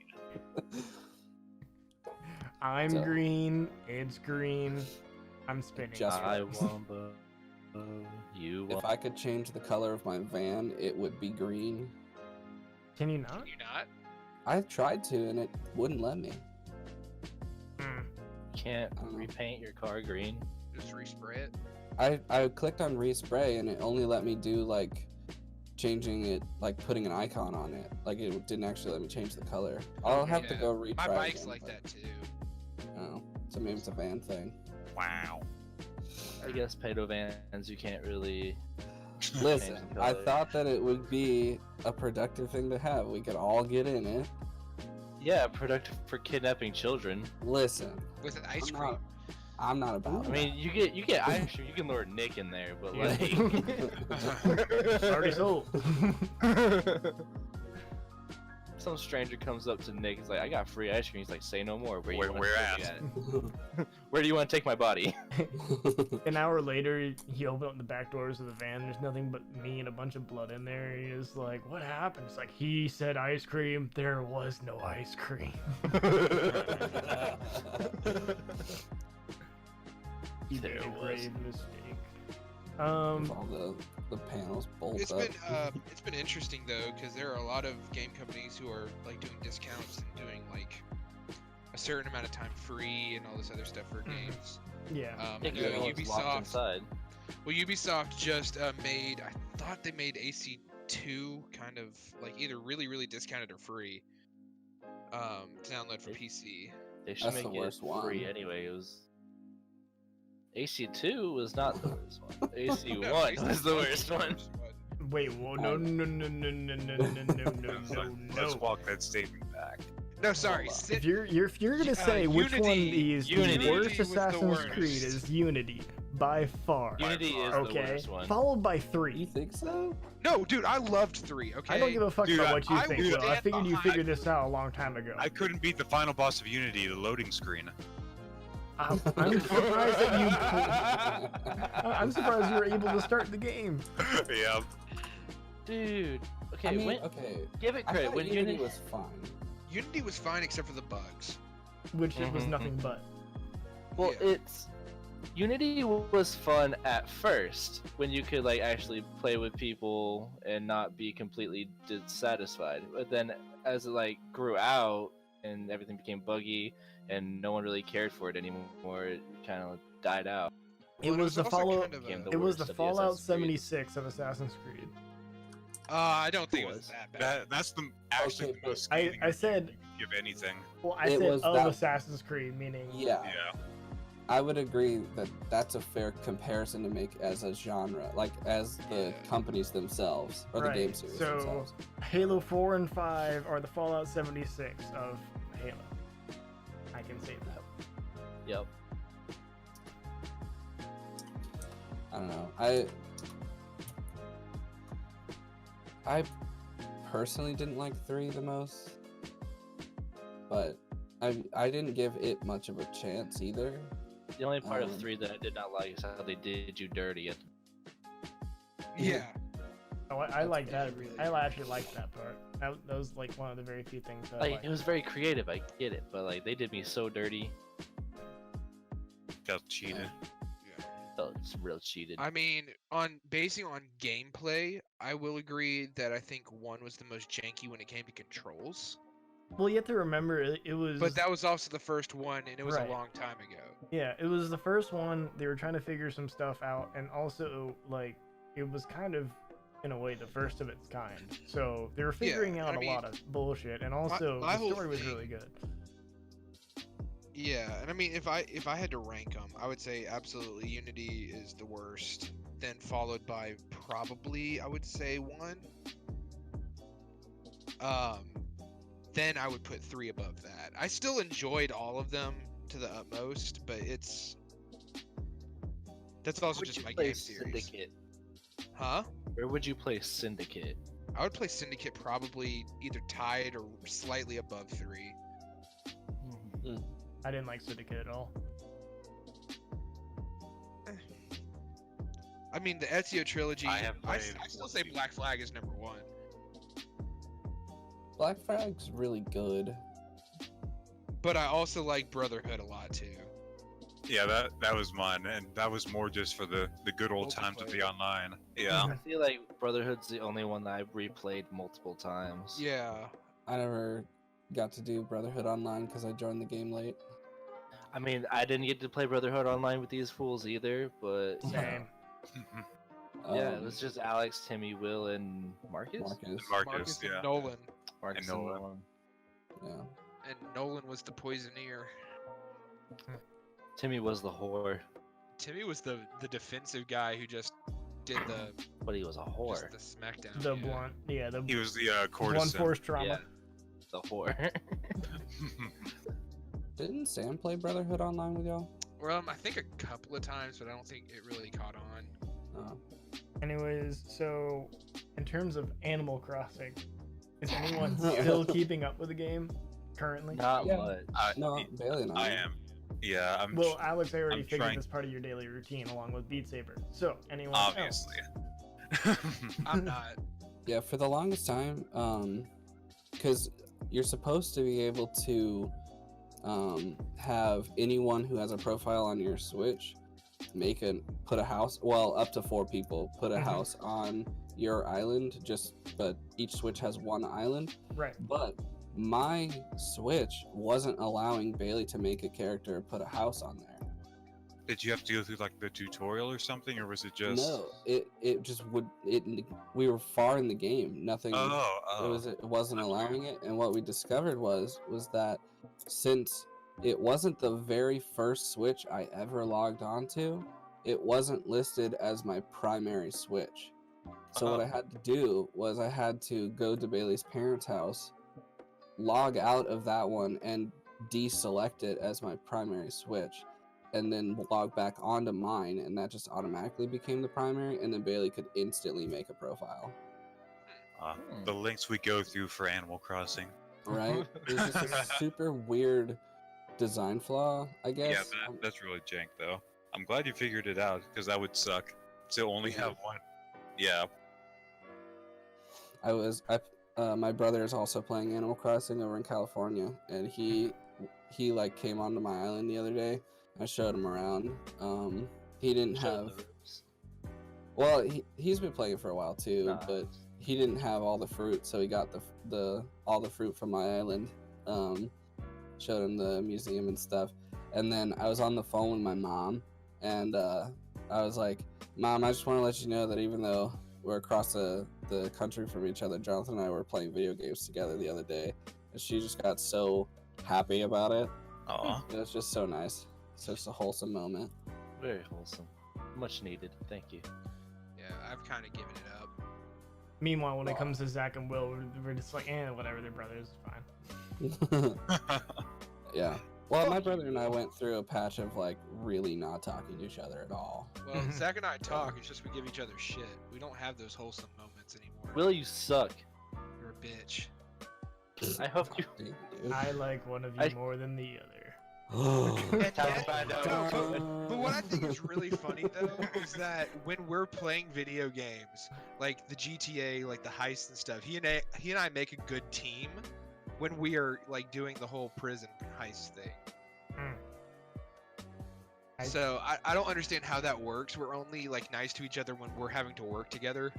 I'm So- green. It's green. I'm spinning. Just I right. want you If want. I could change the color of my van, it would be green. Can you Can not? you not? I tried to, and it wouldn't let me. Hmm. Can't I don't know. repaint your car green. Just respray it. I clicked on respray, and it only let me do like changing it, like putting an icon on it. Like it didn't actually let me change the color. I'll have to Yeah. go retry. My bike's again, like but- that too. Oh, so maybe it's a van thing. Wow. I guess pedo vans you can't really. Listen, Change the I color. thought that it would be a productive thing to have. We could all get in it. Yeah, productive for kidnapping children. Listen, With an ice I'm cream. not, I'm not about I it. mean, you get ice cream. You can lure Nick in there, but Yeah. like. Already sold. Some stranger comes up to Nick. He's like, "I got free ice cream." He's like, "Say no more. Where, you Where- wanna where take at?" me it? Where do you want to take my body?" An hour later, he opened up the back doors of the van. There's nothing but me and a bunch of blood in there. And he's like, "What happened?" It's like, he said ice cream. There was no ice cream. He made There a was. grave mistake. All the panels bolt It's up. been interesting though, because there are a lot of game companies who are like doing discounts and doing like a certain amount of time free and all this other stuff for Mhm. games. Yeah. I Yeah, 'cause know everyone's locked Ubisoft. inside. Well, Ubisoft just made. I thought they made AC2 kind of like either really discounted or free. To download for They- PC. They should That's make the worst it free one. anyway. It was. AC2 was not the worst one. No, AC1 was the worst one. Wait, whoa, no, no, no, no, no, no, no, no, no, Let's no. walk that statement back. No, sorry. Hold on. Sit, If you're gonna say which one Unity- is Unity the worst was the Assassin's worst. Creed is Unity by far. Unity is the Okay, worst one. followed by You 3. think so? no, dude, I loved 3. Okay. I don't give a fuck Dude, about what you I think, will Will. I stand figured you behind- figured this out a long time ago. I couldn't beat the final boss of Unity, the loading screen. I'm surprised that you. I'm surprised you were able to start the game. Yeah. Dude. Okay, I mean, when, okay. give it I credit. thought When Unity Unity was fine. Unity was fine except for the bugs. Which it was Mhm. nothing but. Well, Yeah. Unity was fun at first when you could like actually play with people and not be completely dissatisfied. But then as it like grew out and everything became buggy and no one really cared for it anymore, it kind of died out. It Well, was the also follow. kind of Became a- the It was the worst of Fallout Assassin's Creed. 76 of Assassin's Creed. I don't think it Was. was that bad. That's the actually Okay, the most I scathing said- review you can give anything. Well, I It said was of that- Assassin's Creed, meaning. Yeah, Yeah. I would agree that that's a fair comparison to make as a genre, like as the Yeah. companies themselves or the Right, game series so- themselves. Halo 4 and 5 are the Fallout 76 of Halo. I can say that. Yep. I don't know. I personally didn't like 3 the most, but I didn't give it much of a chance either. The only part of Um, 3 that I did not like is how they did you dirty at Yeah. Oh, I That's like that. really I actually liked that part. That was like one of the very few things that I like liked. it was very creative, I get it, but like they did me so dirty. Got cheated. Felt real cheated. I mean, basing on gameplay, I will agree that I think 1 was the most janky when it came to controls. Well, you have to remember it was. But that was also the first one, and it was Right. a long time ago. Yeah, it was the first one. They were trying to figure some stuff out, and also like it was kind of, in a way, the first of its kind. So they were figuring out a lot of bullshit, and also my the whole story was thing- really good. Yeah, and I mean, if I had to rank them, I would say absolutely Unity is the worst, then followed by probably I would say 1. Then I would put 3 above that. I still enjoyed all of them to the utmost, but that's also Would just you my play game series. Syndicate? Huh? Where would you play Syndicate? I would play Syndicate probably either tied or slightly above 3. I didn't like Syndicate at all. I mean, the Ezio trilogy. I have I played still say Black Flag is number 1. Black Flag's really good. But I also like Brotherhood a lot too. Yeah, that was mine, and that was more just for the good old times of the online. Yeah. I feel like Brotherhood's the only one that I've replayed multiple times. Yeah. I never got to do Brotherhood Online because I joined the game late. I mean, I didn't get to play Brotherhood online with these fools either, but Same. yeah, it was just Alex, Timmy, Will, and Marcus. Marcus. Yeah. and Nolan. Marcus And and Nolan. Nolan. Yeah. And Nolan was the poisoneer. Timmy was the whore, Timmy was the defensive guy who just did the but he was a whore. just the smackdown. The yeah. blunt, yeah, the He was the blunt courtesan. force trauma. Yeah, the whore. Didn't Sam play Brotherhood Online with y'all? Well, I think a couple of times, but I don't think it really caught on. Oh. Anyways, so in terms of Animal Crossing, is anyone still keeping up with the game currently? Not Yeah. much. No, Bailey and I. I am. Yeah, I'm. Well, Alex, I already I'm figured trying- this part of your daily routine along with Beat Saber. So, anyone else? obviously. I'm not. Yeah, for the longest time, because you're supposed to be able to have anyone who has a profile on your Switch put a house, well, up to 4 people, put a Mhm. house on your island, but each Switch has 1 island. Right. But my Switch wasn't allowing Bailey to make a character or put a house on there. Did you have to go through like the tutorial or something, or was it just? No, it just would we were far in the game. Nothing. Oh. It wasn't That's allowing it, and what we discovered was that since it wasn't the very first Switch I ever logged onto, it wasn't listed as my primary Switch. So what I had to do was I had to go to Bailey's parents' house, log out of that one, and deselect it as my primary Switch, and then log back onto mine, and that just automatically became the primary, and then Bailey could instantly make a profile. The links we go through for Animal Crossing. Right? It was just a super weird design flaw, I guess. Yeah, that's really jank though. I'm glad you figured it out because that would suck to only have one. Yeah. My brother is also playing Animal Crossing over in California, and he like came onto my island the other day. I showed him around. He didn't have. Well, he's been playing for a while too, but he didn't have all the fruit, so he got all the fruit from my island. Showed him the museum and stuff, and then I was on the phone with my mom, and I was like, "Mom, I just want to let you know that even though we're across the country from each other, Jonathan and I were playing video games together the other day," and she just got so happy about it. Aw. It was just so nice. It's just a wholesome moment. Very wholesome. Much needed. Thank you. Yeah, I've kind of given it up. Meanwhile, when it comes to Zach and Will, we're just like, whatever, they're brothers, it's fine. Yeah. Well, my brother and I went through a patch of like really not talking to each other at all. Well, Zach and I talk. It's just we give each other shit. We don't have those wholesome moments anymore. Will, you suck. You're a bitch. I hope you. Dude. I like one of you more than the other. But what I think is really funny though is that when we're playing video games, like the GTA, like the heist and stuff, he and I make a good team when we are like doing the whole prison heist thing. So I don't understand how that works. We're only like nice to each other when we're having to work together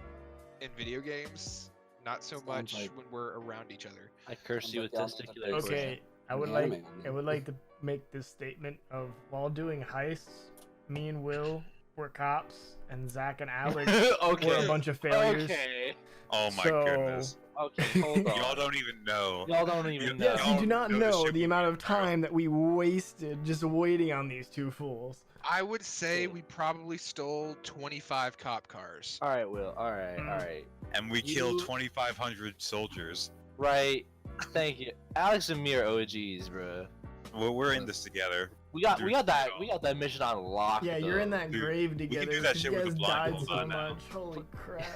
in video games, not so Sounds much like- when we're around each other. I curse you with Sounds like y'all testicular need to torsion. Okay, I An would anime like on I you. would like to make this statement of while doing heists, me and Will were cops, and Zach and Alex were a Okay. bunch of failures. Okay. Oh my So- goodness. Okay. Hold on. Y'all don't even know. Y'all don't even know. Yes, you Y'all do not know this know shit the would amount be of time that we wasted just waiting on these two fools. I would say Okay. we probably stole 25 cop cars. All right, Will. All right. Mm. All right. And we killed You- 2,500 soldiers. Right. Thank you, Alex and me are OGs, bro. We're in this together. We got Dude, that mission on lock. Yeah, you're in though. that Dude, grave can do together. that 'cause shit you with a guys died blindfold so on now. much. Holy crap.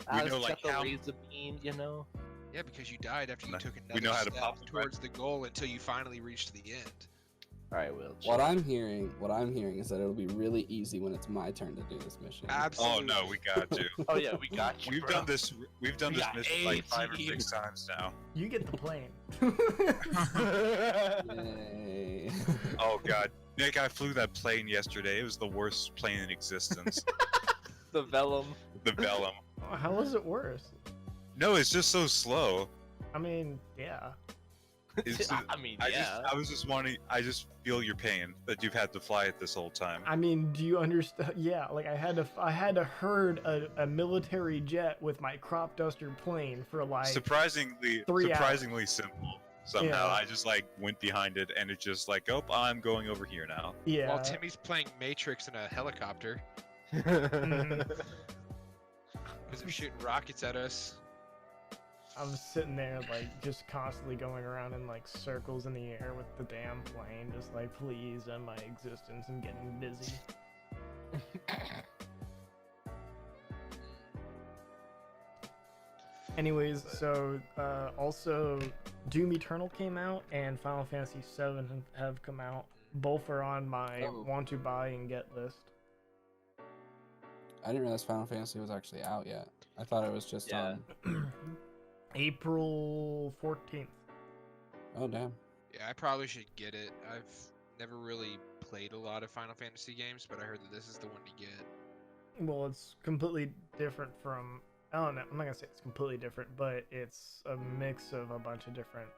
Alex know, like, got the how- razor beam, you know. Yeah, because you died after you No, took we another know how to step pop the towards the goal until you finally reached the end. All right, Will. What chill. I'm hearing is that it'll be really easy when it's my turn to do this mission. Oh Absolutely. no, we got to. Oh yeah, we got you. We've bro. done this. We've done We this got mission like 5 or 6 18. times now. You get the plane. Yay. Oh god, Nick, I flew that plane yesterday. It was the worst plane in existence. the vellum. The Vellum. How was it worse? No, it's just so slow. I mean, yeah. It's just, I mean, yeah. I was just wanting. I just feel your pain that you've had to fly it this whole time. I mean, do you understand? Yeah, like I had to herd a military jet with my crop duster plane for like surprisingly 3 hours. simple. Somehow Yeah. I just like went behind it, and it's just like, oh, I'm going over here now. yeah. While Timmy's playing Matrix in a helicopter Mhm. because they're shooting rockets at us. I was sitting there like just constantly going around in like circles in the air with the damn plane, just like please end my existence and getting busy. Anyways, so also Doom Eternal came out and Final Fantasy VII have come out. Both are on my Oh. want to buy and get list. I didn't realize Final Fantasy was actually out yet. I thought it was just Yeah. April 14th. Oh damn. Yeah, I probably should get it. I've never really played a lot of Final Fantasy games, but I heard that this is the one to get. Well, it's completely different from. I don't know. I'm not gonna say it's completely different, but it's a mix of a bunch of different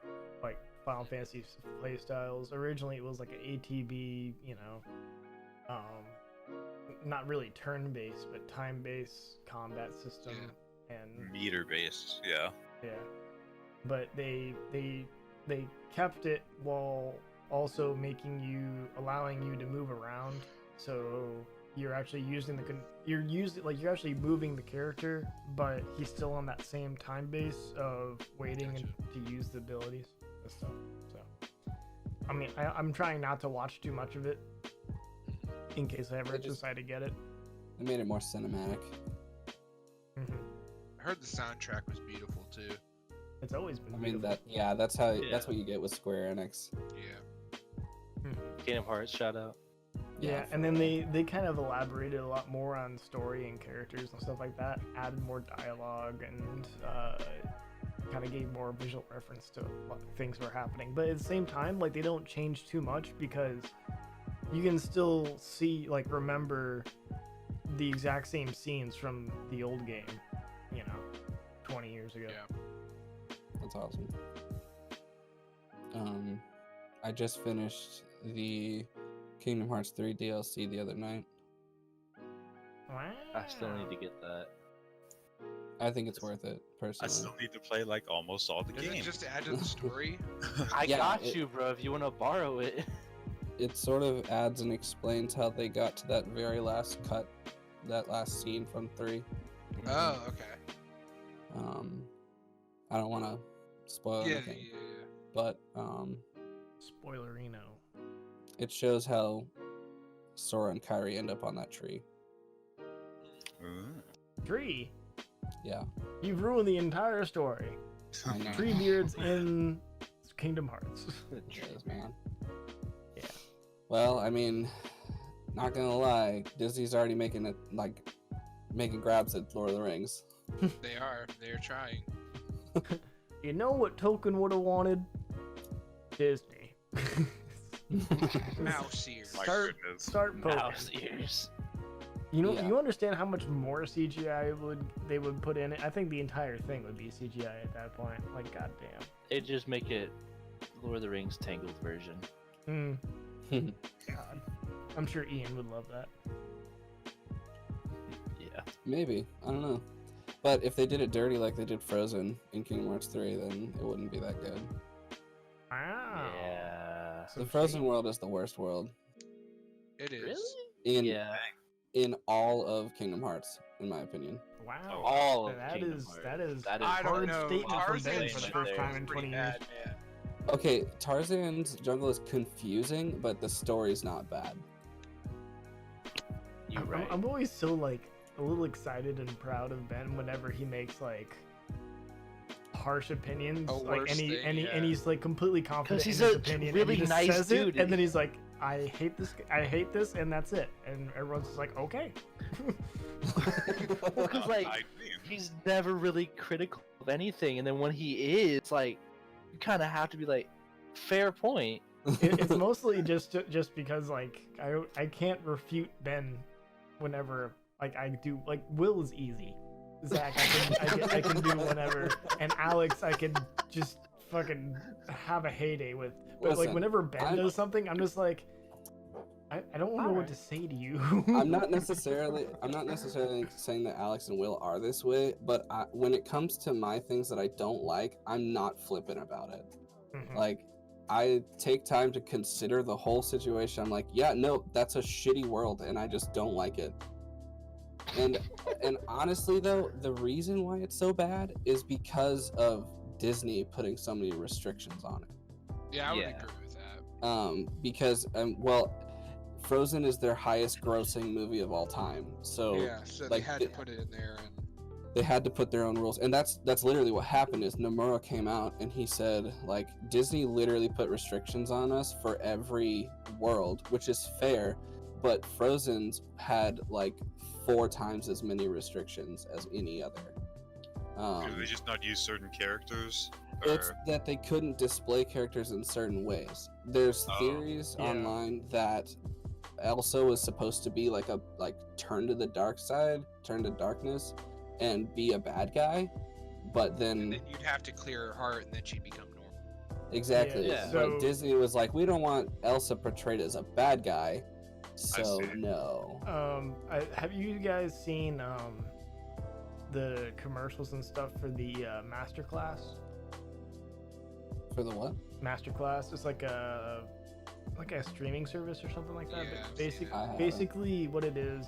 like Final Fantasy play styles. Originally, it was like an ATB, not really turn-based, but time-based combat system, and Meter based, yeah. yeah. But they kept it while also allowing you to move around. So you're actually using you're actually moving the character, but he's still on that same time base of waiting Gotcha. to use the abilities and stuff. So I mean, I'm trying not to watch too much of it in case I ever They just- decide to get it. They made it more cinematic. Mhm. I heard the soundtrack was beautiful too. It's always been I mean beautiful. that's Yeah. what you get with Square Enix. Yeah. Kingdom Hearts, shout out. Yeah, and then they kind of elaborated a lot more on story and characters and stuff like that. Added more dialogue and kind of gave more visual reference to what things were happening. But at the same time, like they don't change too much because you can still see, like, remember the exact same scenes from the old game, 20 years ago. Yeah. That's awesome. I just finished the Kingdom Hearts 3 DLC the other night. Wow. I still need to get that. I think it's worth it, I personally. still need to play like almost all the Does it games. just add to the story? I Yeah, got it- you, bro. If you want to borrow it. It sort of adds and explains how they got to that very last cut, that last scene from 3. Oh, okay. I don't want to spoil Yeah, anything, yeah, yeah. but Spoilerino. it shows how Sora and Kairi end up on that tree. Ooh. Tree. Yeah, You've ruined the entire story. I know. Treebeard's in Kingdom Hearts. It is, man. Yeah. Well, I mean, not gonna lie, Disney's already making grabs at Lord of the Rings. They are. They're trying. You know what Tolkien would have wanted? Disney. Mouse ears. My Start, goodness. start poking. Mouse ears. You know, Yeah. you understand how much more CGI they would put in it? I think the entire thing would be CGI at that point. Like, goddamn. It just make it Lord of the Rings Tangled version. God. I'm sure Ian would love that. Yeah. Maybe, I don't know. But if they did it dirty like they did Frozen in Kingdom Hearts 3, then it wouldn't be that good. Wow. Yeah. Some The Frozen shade. world is the worst world It is. Really? Yeah. in all of Kingdom Hearts, in my opinion. Wow. All of that Kingdom is Hearts. that is That is a I don't hard know. statement from Ben Tarzan's for the Jungle first time in pretty 20 years. bad, man. Okay, Tarzan's jungle is confusing, but the story's not bad. You're I'm- right. I'm always so like a little excited and proud of Ben whenever he makes like harsh opinions, A like worse and thing, and he's like completely confident 'Cause he's in his a opinion, really and he just nice says it, dude. and then he's like, I hate this, and that's it, and everyone's just like, okay. Well, 'cause, like, I, he's never really critical of anything, and then when he is, like, you kind of have to be like, fair point. It's mostly just because like I can't refute Ben whenever like I do, like Will is easy, Zach I can do whenever, and Alex I can just fucking have a heyday with, but like Listen, whenever Ben I'm- does something I'm just like I don't know what to say to you. I'm not necessarily saying that Alex and Will are this way, but when it comes to my things that I don't like, I'm not flippant about it. Mhm. Like, I take time to consider the whole situation. I'm like, yeah, no, that's a shitty world, and I just don't like it. And honestly, though, the reason why it's so bad is because of Disney putting so many restrictions on it. Yeah, I would Yeah. agree with that. Because well, Frozen is their highest grossing movie of all time, so Yeah, so like, they had to put it in there, and they had to put their own rules, and that's literally what happened. Is Nomura came out and he said, like, Disney literally put restrictions on us for every world, which is fair, but Frozen's had like 4 times as many restrictions as any other. do they just not use certain characters? It's Or- that they couldn't display characters in certain ways. There's Oh. theories Yeah. online that Elsa was supposed to be like turn to the dark side, turn to darkness, and be a bad guy, but and then then you'd have to clear her heart, and then she'd become normal. exactly. Yeah. But So- Disney was like, we don't want Elsa portrayed as a bad guy, so see. no. Have you guys seen the commercials and stuff for the masterclass? For the what? Masterclass is like a streaming service or something like that. Yeah, but I've seen it. I haven't. basically what it is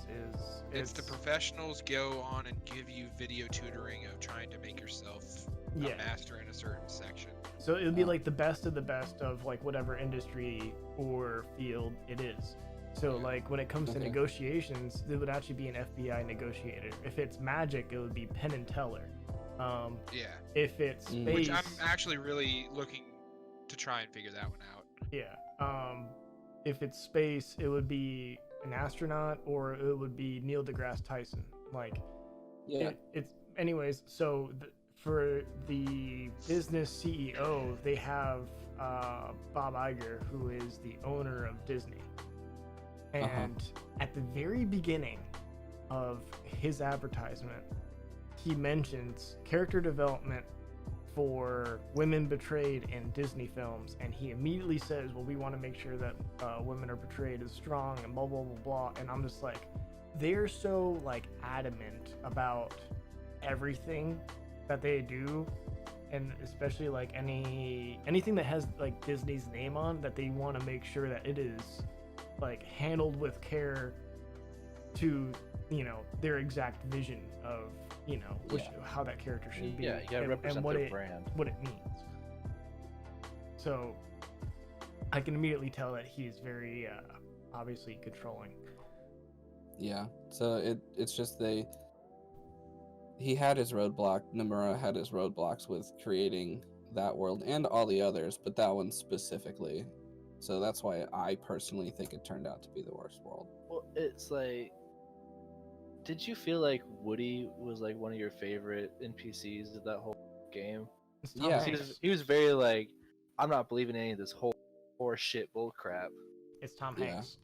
It's the professionals go on and give you video tutoring of trying to make yourself yeah. a master in a certain section. So it would be Oh. like the best of the best of like whatever industry or field it is. So Yeah. like when it comes to Okay. negotiations, there would actually be an FBI negotiator. If it's magic, it would be Penn and Teller. Yeah, If it's Mm. space, which I'm actually really looking to try and figure that one out. yeah. If it's space, it would be an astronaut or it would be Neil deGrasse Tyson. Like Yeah. it's anyways. So for the business CEO, they have Bob Iger, who is the owner of Disney. And at the very beginning of his advertisement, he mentions character development for women portrayed in Disney films, and he immediately says, well, we want to make sure that women are portrayed as strong and blah blah blah blah. And I'm just like, they're so like adamant about everything that they do, and especially like anything that has like Disney's name on, that they want to make sure that it is like handled with care to, you know, their exact vision of, you know, which how that character should be, Yeah, you gotta and represent what their it brand. what it means. So I can immediately tell that he's very obviously controlling. Yeah. So it's just he had his roadblock. Nomura had his roadblocks with creating that world and all the others, but that one specifically. So that's why I personally think it turned out to be the worst world. Well, it's like, did you feel like Woody was like one of your favorite NPCs of that whole game? It's Tom Yeah. He Hanks. was very like, I'm not believing any of this whole horseshit bullcrap. It's Tom Yeah. Hanks.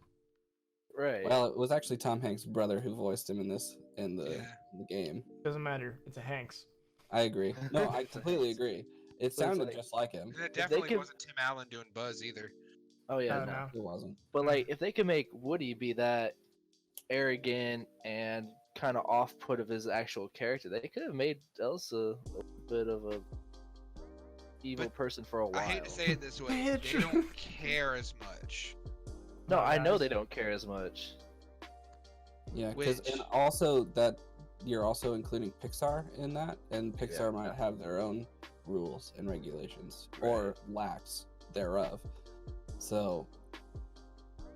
Right. Well, it was actually Tom Hanks' brother who voiced him in the Yeah. the game. Doesn't matter. It's a Hanks. I agree. No, I It's a completely Hanks. agree. It it's sounded like- just like him. And it they definitely could- wasn't Tim Allen doing Buzz either. Oh yeah, I don't no. know. It wasn't. But like, if they could make Woody be that arrogant and kind of off-put of his actual character, they could have made Elsa a bit of a evil But person for a while. I hate to say it this way, Bitch. they don't care as much. No, Oh, I know guys. they don't care as much. Yeah, because Which- and also that you're also including Pixar in that, and Pixar might have their own rules and regulations or lacks thereof. So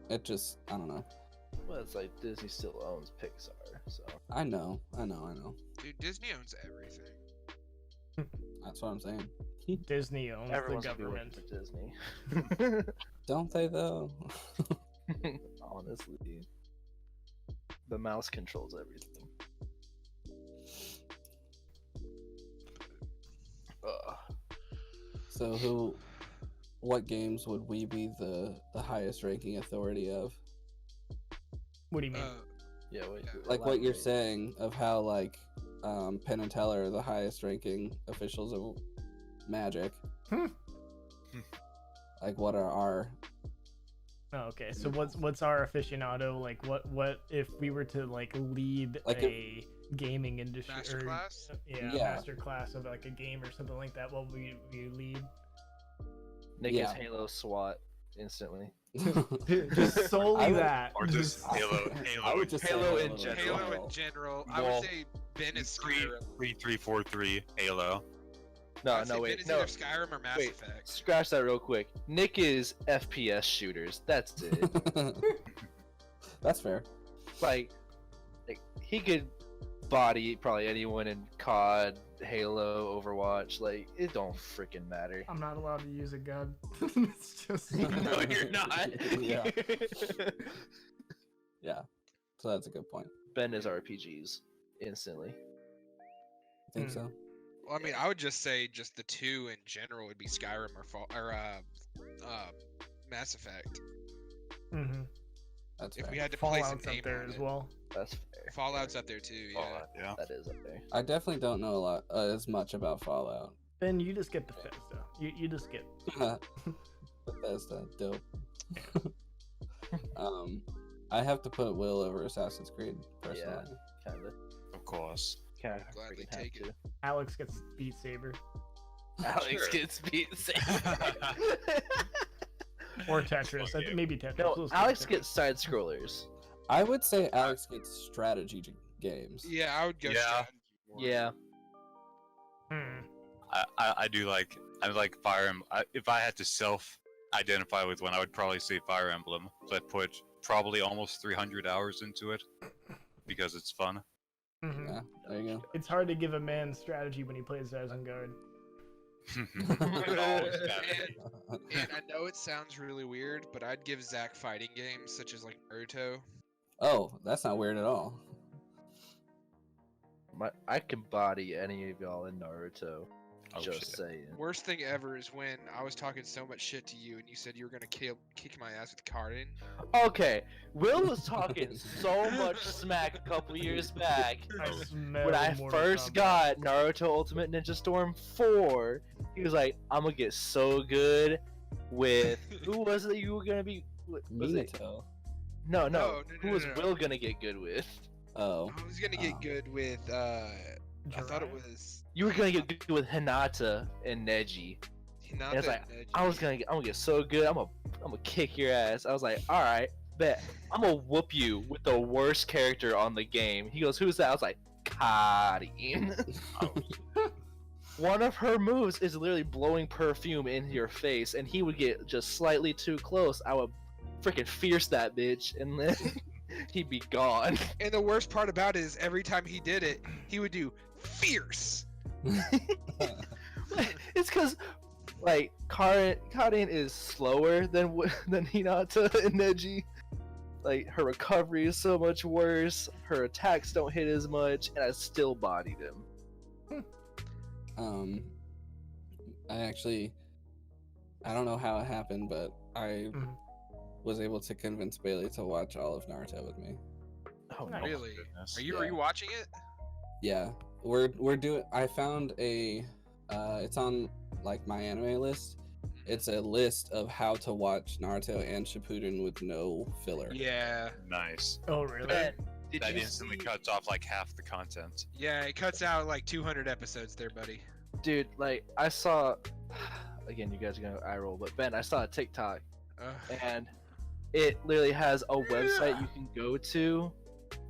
it just I don't know. Well, it's like Disney still owns Pixar, so I know. Dude, Disney owns everything. That's what I'm saying. Disney owns everyone's the gonna be working government. for Disney. Don't they though? Honestly, the mouse controls everything. Ugh. So what games would we be the highest ranking authority of? What do you mean? Yeah, wait, Yeah. Like what you're elaborate. saying of how like Penn and Teller are the highest ranking officials of Magic. Hmm. Like what are our Oh, okay. So what's our aficionado like? What if we were to like lead Like a gaming industry Masterclass? Yeah. master class of like a game or something like that? What would we lead? Nick Yeah. is Halo SWAT instantly. Just solely I would- that. Or just Halo. I would just say Halo in in general. Halo in general. I Well, would say Ben is Three, Skyrim. 343 Halo. No, I'd say no, Ben wait, is no. either Skyrim or Mass Wait. Effect. Scratch that real quick. Nick is FPS shooters. That's it. That's fair. like he could body probably anyone in COD, Halo, Overwatch. Like it don't freaking matter. I'm not allowed to use a gun. It's just No, you're not. Yeah. Yeah. So that's a good point. Ben is RPGs instantly. I think Hmm. so. Well, I mean, I would just say just the two in general would be Skyrim or Mass Effect. hmm That's If fair. we had to place a Fallout's name up there on as it. well. That's fair. Fallout's up there too. Yeah. Fallout, yeah. That is up there. I definitely don't know a lot as much about Fallout. Ben, you just get Bethesda. You just get. Bethesda, dope. I have to put Will over Assassin's Creed personally. Kinda. Of course. Kinda Gladly freaking have take it. to. Alex gets Beat Saber Alex Sure. gets beat. or Tetris. I think maybe Tetris. No, Let's Alex Tetris. gets side scrollers. I would say Alex gets strategy games. Yeah, I would go. Yeah. strategy more. Yeah. Hmm. I do like Fire Emblem. If I had to self-identify with one, I would probably say Fire Emblem. So I put probably almost 300 hours into it because it's fun. Mhm. Yeah, there you go. It's hard to give a man strategy when he plays Isengard. It always matters. And I know it sounds really weird, but I'd give Zach fighting games such as like Naruto. Oh, that's not weird at all. I can body any of y'all in Naruto. Oh, just shit. saying. Worst thing ever is when I was talking so much shit to you and you said you were gonna kick my ass with Karin. Okay, Will was talking so much smack a couple years back. I smell When I Mortal first Kombat. got Naruto Ultimate Ninja Storm 4, he was like, I'm gonna get so good with. Who was it you were gonna be? Was it? Minato. No, No, Who no, was no. Will gonna get good with? Oh. I was gonna get good with I thought it Jiraiya? was You were gonna get good with Hinata and Neji. Hinata And it's like, and Neji. I'm gonna get so good. I'm gonna kick your ass. I was like, all right, bet. I'm gonna whoop you with the worst character on the game. He goes, who's that? I was like, Karin. One of her moves is literally blowing perfume in your face, and he would get just slightly too close. I would freaking fierce that bitch, and then he'd be gone. And the worst part about it is every time he did it, he would do fierce. It's because, like, Karin is slower than Hinata and Neji. Like, her recovery is so much worse. Her attacks don't hit as much, and I still bodied him. I don't know how it happened, but I Mhm. was able to convince Bailey to watch all of Naruto with me. Oh, Nice. no. Really? goodness. Are you Yeah. rewatching it? Yeah, we're doing. I found a. It's on like my anime list. It's a list of how to watch Naruto and Shippuden with no filler. Yeah. Nice. Oh, really? Ben, did That you instantly see- cuts off like half the content. Yeah, it cuts out like 200 episodes there, buddy. Dude, like I saw. Again, you guys are gonna eye roll, but Ben, I saw a TikTok, Ugh. and it literally has a website you can go to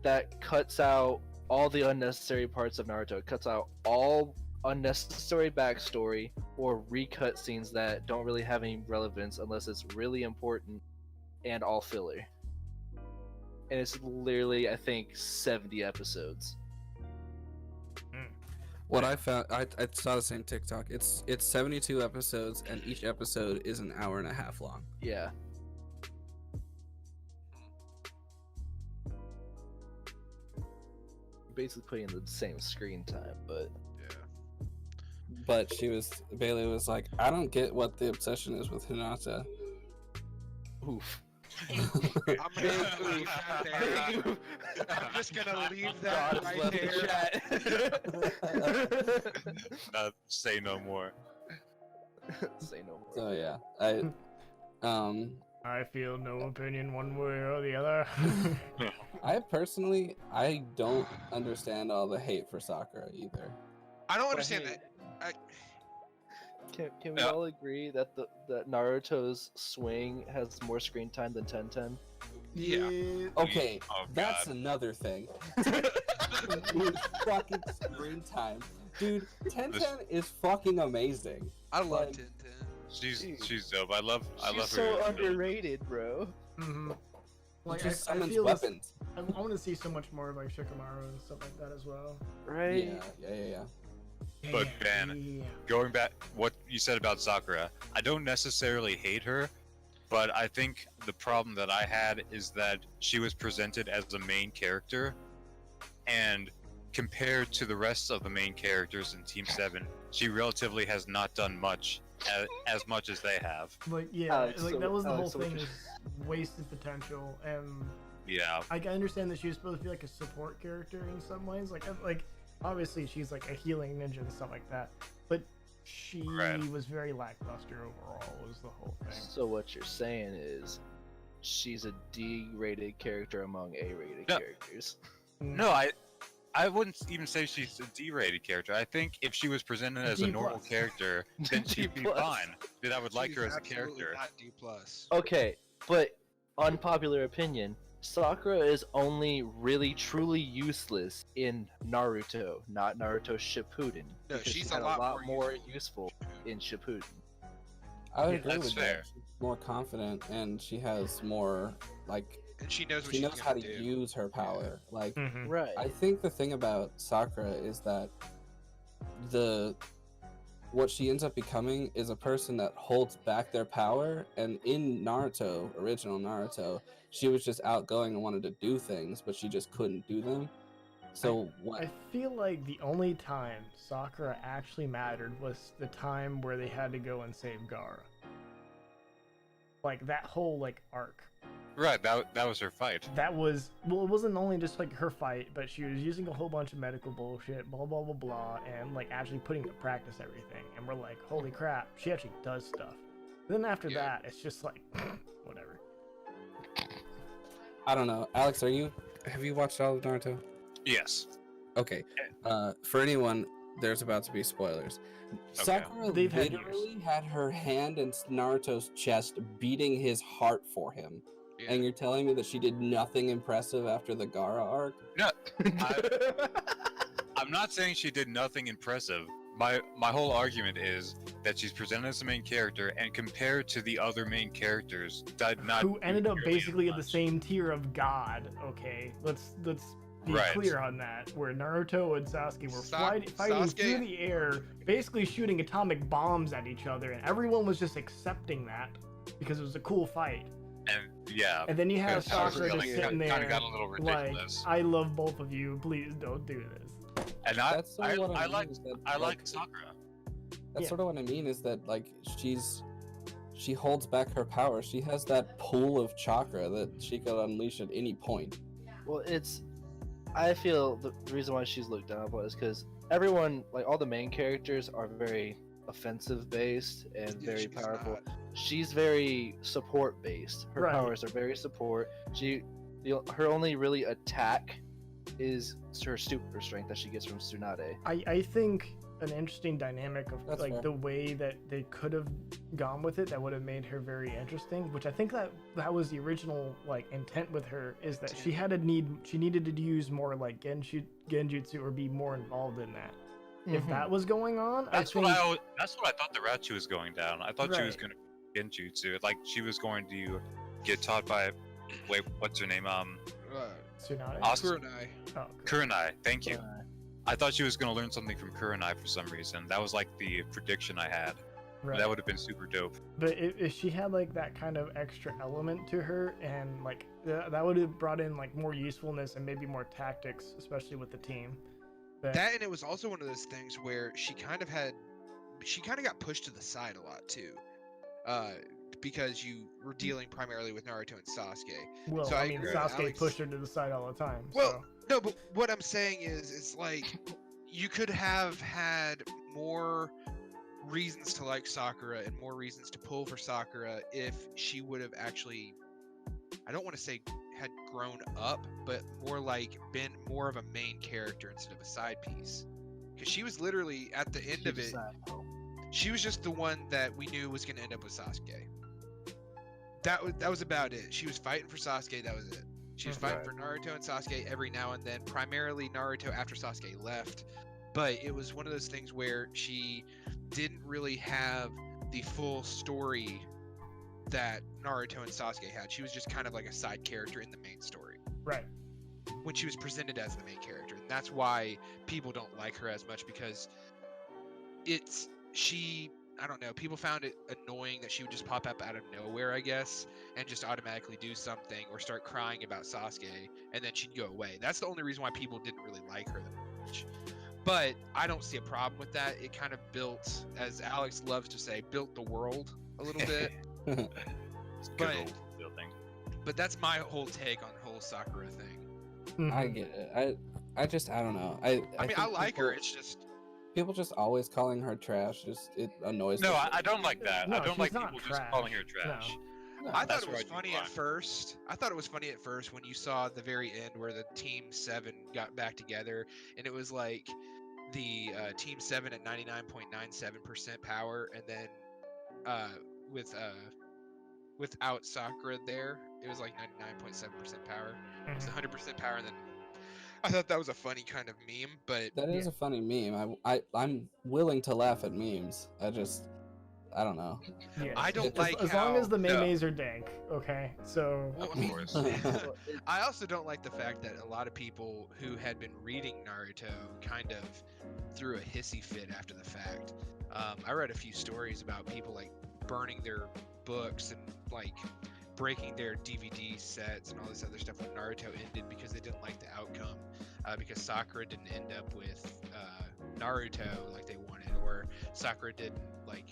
that cuts out all the unnecessary parts of Naruto. It cuts out all unnecessary backstory or recut scenes that don't really have any relevance unless it's really important, and all filler. And it's literally, I think, 70 episodes. What I found, I saw the same TikTok. It's 72 episodes, and each episode is an hour and a half long. Yeah. Basically putting the same screen time, but Yeah. But Bailey was like, I don't get what the obsession is with Hinata. oof. I'm Big gonna leave that there. Big oof. I'm just gonna leave God that has right left there. the chat. Say no more. Say no more. So yeah, I feel no opinion one way or the other. I personally, I don't understand all the hate for Sakura either. I don't But understand hey, that. Can we Yeah. all agree that that Naruto's swing has more screen time than Tenten? Yeah. Okay, Oh, that's God. another thing. Dude, fucking screen time. Dude, Tenten is fucking amazing. I love Like- Tintin. She's dope. I love She's her. so underrated, bro. hmm He Like, just I summons feel this- weapons. I want to see so much more of like Shikamaru and stuff like that as well. Right? Yeah. But Ben, Yeah. Going back, what you said about Sakura, I don't necessarily hate her, but I think the problem that I had is that she was presented as the main character, and compared to the rest of the main characters in Team 7, she relatively has not done much, as much as they have. Like yeah, Alex, like so- that was the Alex, whole so what thing you're- is wasted potential, and Yeah. I understand that she was supposed to be like a support character in some ways. Like obviously she's like a healing ninja and stuff like that, but she Right. was very lackluster overall. Was the whole thing. So what you're saying is she's a D-rated character among A-rated No. characters. No, I wouldn't even say she's a D-rated character. I think if she was presented as a D+. normal character, then she'd be D+. fine. Then I would like She's her as a absolutely character. Not D plus. Okay, but unpopular opinion, Sakura is only really truly useless in Naruto, not Naruto Shippuden. No, because she's had a lot more useful in Shippuden. I would Yeah, agree that's with fair. that. She's more confident, and she has more, like, And she knows what she she's knows how to gonna do. use her power. Like, Mhm. Right. I think the thing about Sakura is that what she ends up becoming is a person that holds back their power. And in Naruto, original Naruto, she was just outgoing and wanted to do things, but she just couldn't do them. So what? I feel like the only time Sakura actually mattered was the time where they had to go and save Gaara. Like that whole like arc. Right, that was her fight. That was well, it wasn't only just like her fight, but she was using a whole bunch of medical bullshit, blah blah blah blah, and like actually putting to practice everything. And we're like, holy crap, she actually does stuff. Then after Yeah. that, it's just like whatever. I don't know. Alex, have you watched all of Naruto? Yes. Okay. For anyone, there's about to be spoilers. Sakura They've had literally had her hand in Naruto's chest, beating his heart for him. Yeah. And you're telling me that she did nothing impressive after the Gaara arc? No, I'm not saying she did nothing impressive. My whole argument is that she's presented as the main character, and compared to the other main characters, did not Who do ended up nearly as basically in the much. same tier of God. Okay, let's be Right. clear on that. Where Naruto and Sasuke were fighting Sasuke- through the air, basically shooting atomic bombs at each other, and everyone was just accepting that because it was a cool fight. And yeah, And then you have because Sakura Sakura just really sitting kind of there, got a little like, ridiculous. I love both of you. Please don't do this. And That's sort of what I mean like is that, I like Sakura. That's Yeah. sort of what I mean is that like she's she holds back her power. She has that pool of chakra that she could unleash at any point. Well, I feel the reason why she's looked down upon is because everyone, like all the main characters, are very offensive based and Yeah, very she's powerful. not. She's very support based. Her Right. powers are very support. Her only really attack is her super strength that she gets from Tsunade. I think an interesting dynamic of That's like fair. the way that they could have gone with it that would have made her very interesting, which I think that was the original like intent with her, is that she needed to use more like genjutsu or be more involved in that. If that was going on, That's I think that's what I thought the route she was going down. I thought she was Right. going to genjutsu, like she was going to get taught by, wait, what's her name? Tsunade. Kurenai. Oh, Kurenai. Thank you. Uh, I thought she was going to learn something from Kurenai for some reason. That was like the prediction I had. right. That would have been super dope. But if she had like that kind of extra element to her, and like that would have brought in like more usefulness and maybe more tactics, especially with the team. But That, and it was also one of those things where she kind of got pushed to the side a lot too, because you were dealing primarily with Naruto and Sasuke. well, so I I mean, agree with Sasuke Alex. pushed her to the side all the time. Well, no, but what I'm saying is, it's like you could have had more reasons to like Sakura and more reasons to pull for Sakura if she would have actually, I don't want to say had grown up, but more like been more of a main character instead of a side piece. Because she was literally at the end of it, she was just the one that we knew was going to end up with Sasuke. That was about it. She was fighting for Sasuke. That was it. She was fighting for Naruto and Sasuke every now and then. Primarily Naruto after Sasuke left, but it was one of those things where she didn't really have the full story that Naruto and Sasuke had. She was just kind of like a side character in the main story right. when she was presented as the main character, and that's why people don't like her as much, because I don't know, people found it annoying that she would just pop up out of nowhere, I guess, and just automatically do something or start crying about Sasuke, and then she'd go away. That's the only reason why people didn't really like her that much. But I don't see a problem with that. It kind of built, as Alex loves to say, built the world a little bit. It's a good But- old building. But that's my whole take on the whole Sakura thing. I get it. I don't know. I I mean, think I like her. people- It's just People just always calling her trash. It annoys No, me. I don't like that. No, I don't she's like not people just calling her trash. trash. No. I thought That's it where was I do funny fine. at first. I thought it was funny at first when you saw the very end where the Team 7 got back together, and it was like the Team 7 at 99.97% power, and then without Sakura there, it was like 99.7% power. It was 100% power, and then I thought that was a funny kind of meme, but That is a funny meme. I'm willing to laugh at memes. I don't know. Yeah. I don't as, like as long as how- the maymays are dank. Okay, so well, Of course. I also don't like the fact that a lot of people who had been reading Naruto kind of threw a hissy fit after the fact. I read a few stories about people like burning their books and like breaking their DVD sets and all this other stuff when Naruto ended because they didn't like the outcome, because Sakura didn't end up with Naruto like they wanted, or Sakura didn't like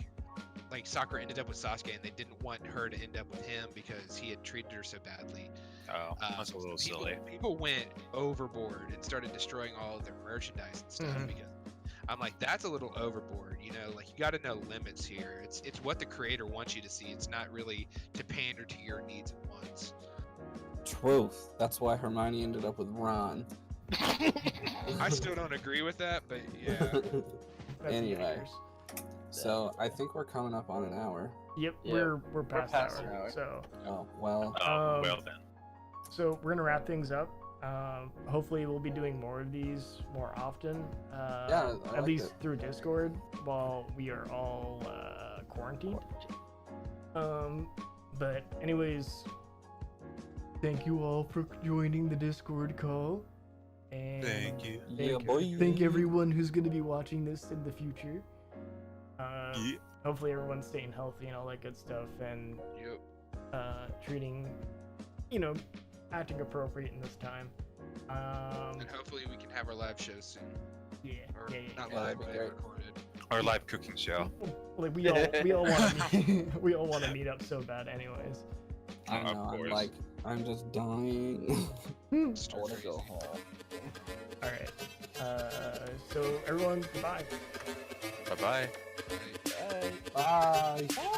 Sakura ended up with Sasuke and they didn't want her to end up with him because he had treated her so badly. Oh, that's a little silly. People went overboard and started destroying all of their merchandise and stuff Mhm. because I'm like, that's a little overboard, you know, like you got to know limits here. It's what the creator wants you to see. It's not really to pander to your needs and wants. Truth. That's why Hermione ended up with Ron. I still don't agree with that, but yeah. that's Anyway. yikers. So I think we're coming up on an hour. Yep, Yeah, we're past past hour. an hour. So Oh well. Oh, well then. so we're gonna wrap things up. Hopefully we'll be doing more of these more often. Yeah, I at like least it. through Discord while we are all quarantined. But anyways, thank you all for joining the Discord call. And Thank you. Yeah, boy. Thank everyone who's gonna be watching this in the future. Yeah. Hopefully everyone's staying healthy and all that good stuff, and Yep. treating, acting appropriate in this time. And hopefully we can have our live show soon. Yeah, Or yeah, not Yeah, live, that'd be but great. recorded. Our live cooking show. yeah. Like we all want to we all want to meet up so bad, anyways. I Of know. I'm course. like, I'm just dying. I want to go home. All right. So everyone, goodbye. Bye bye. Bye. Bye.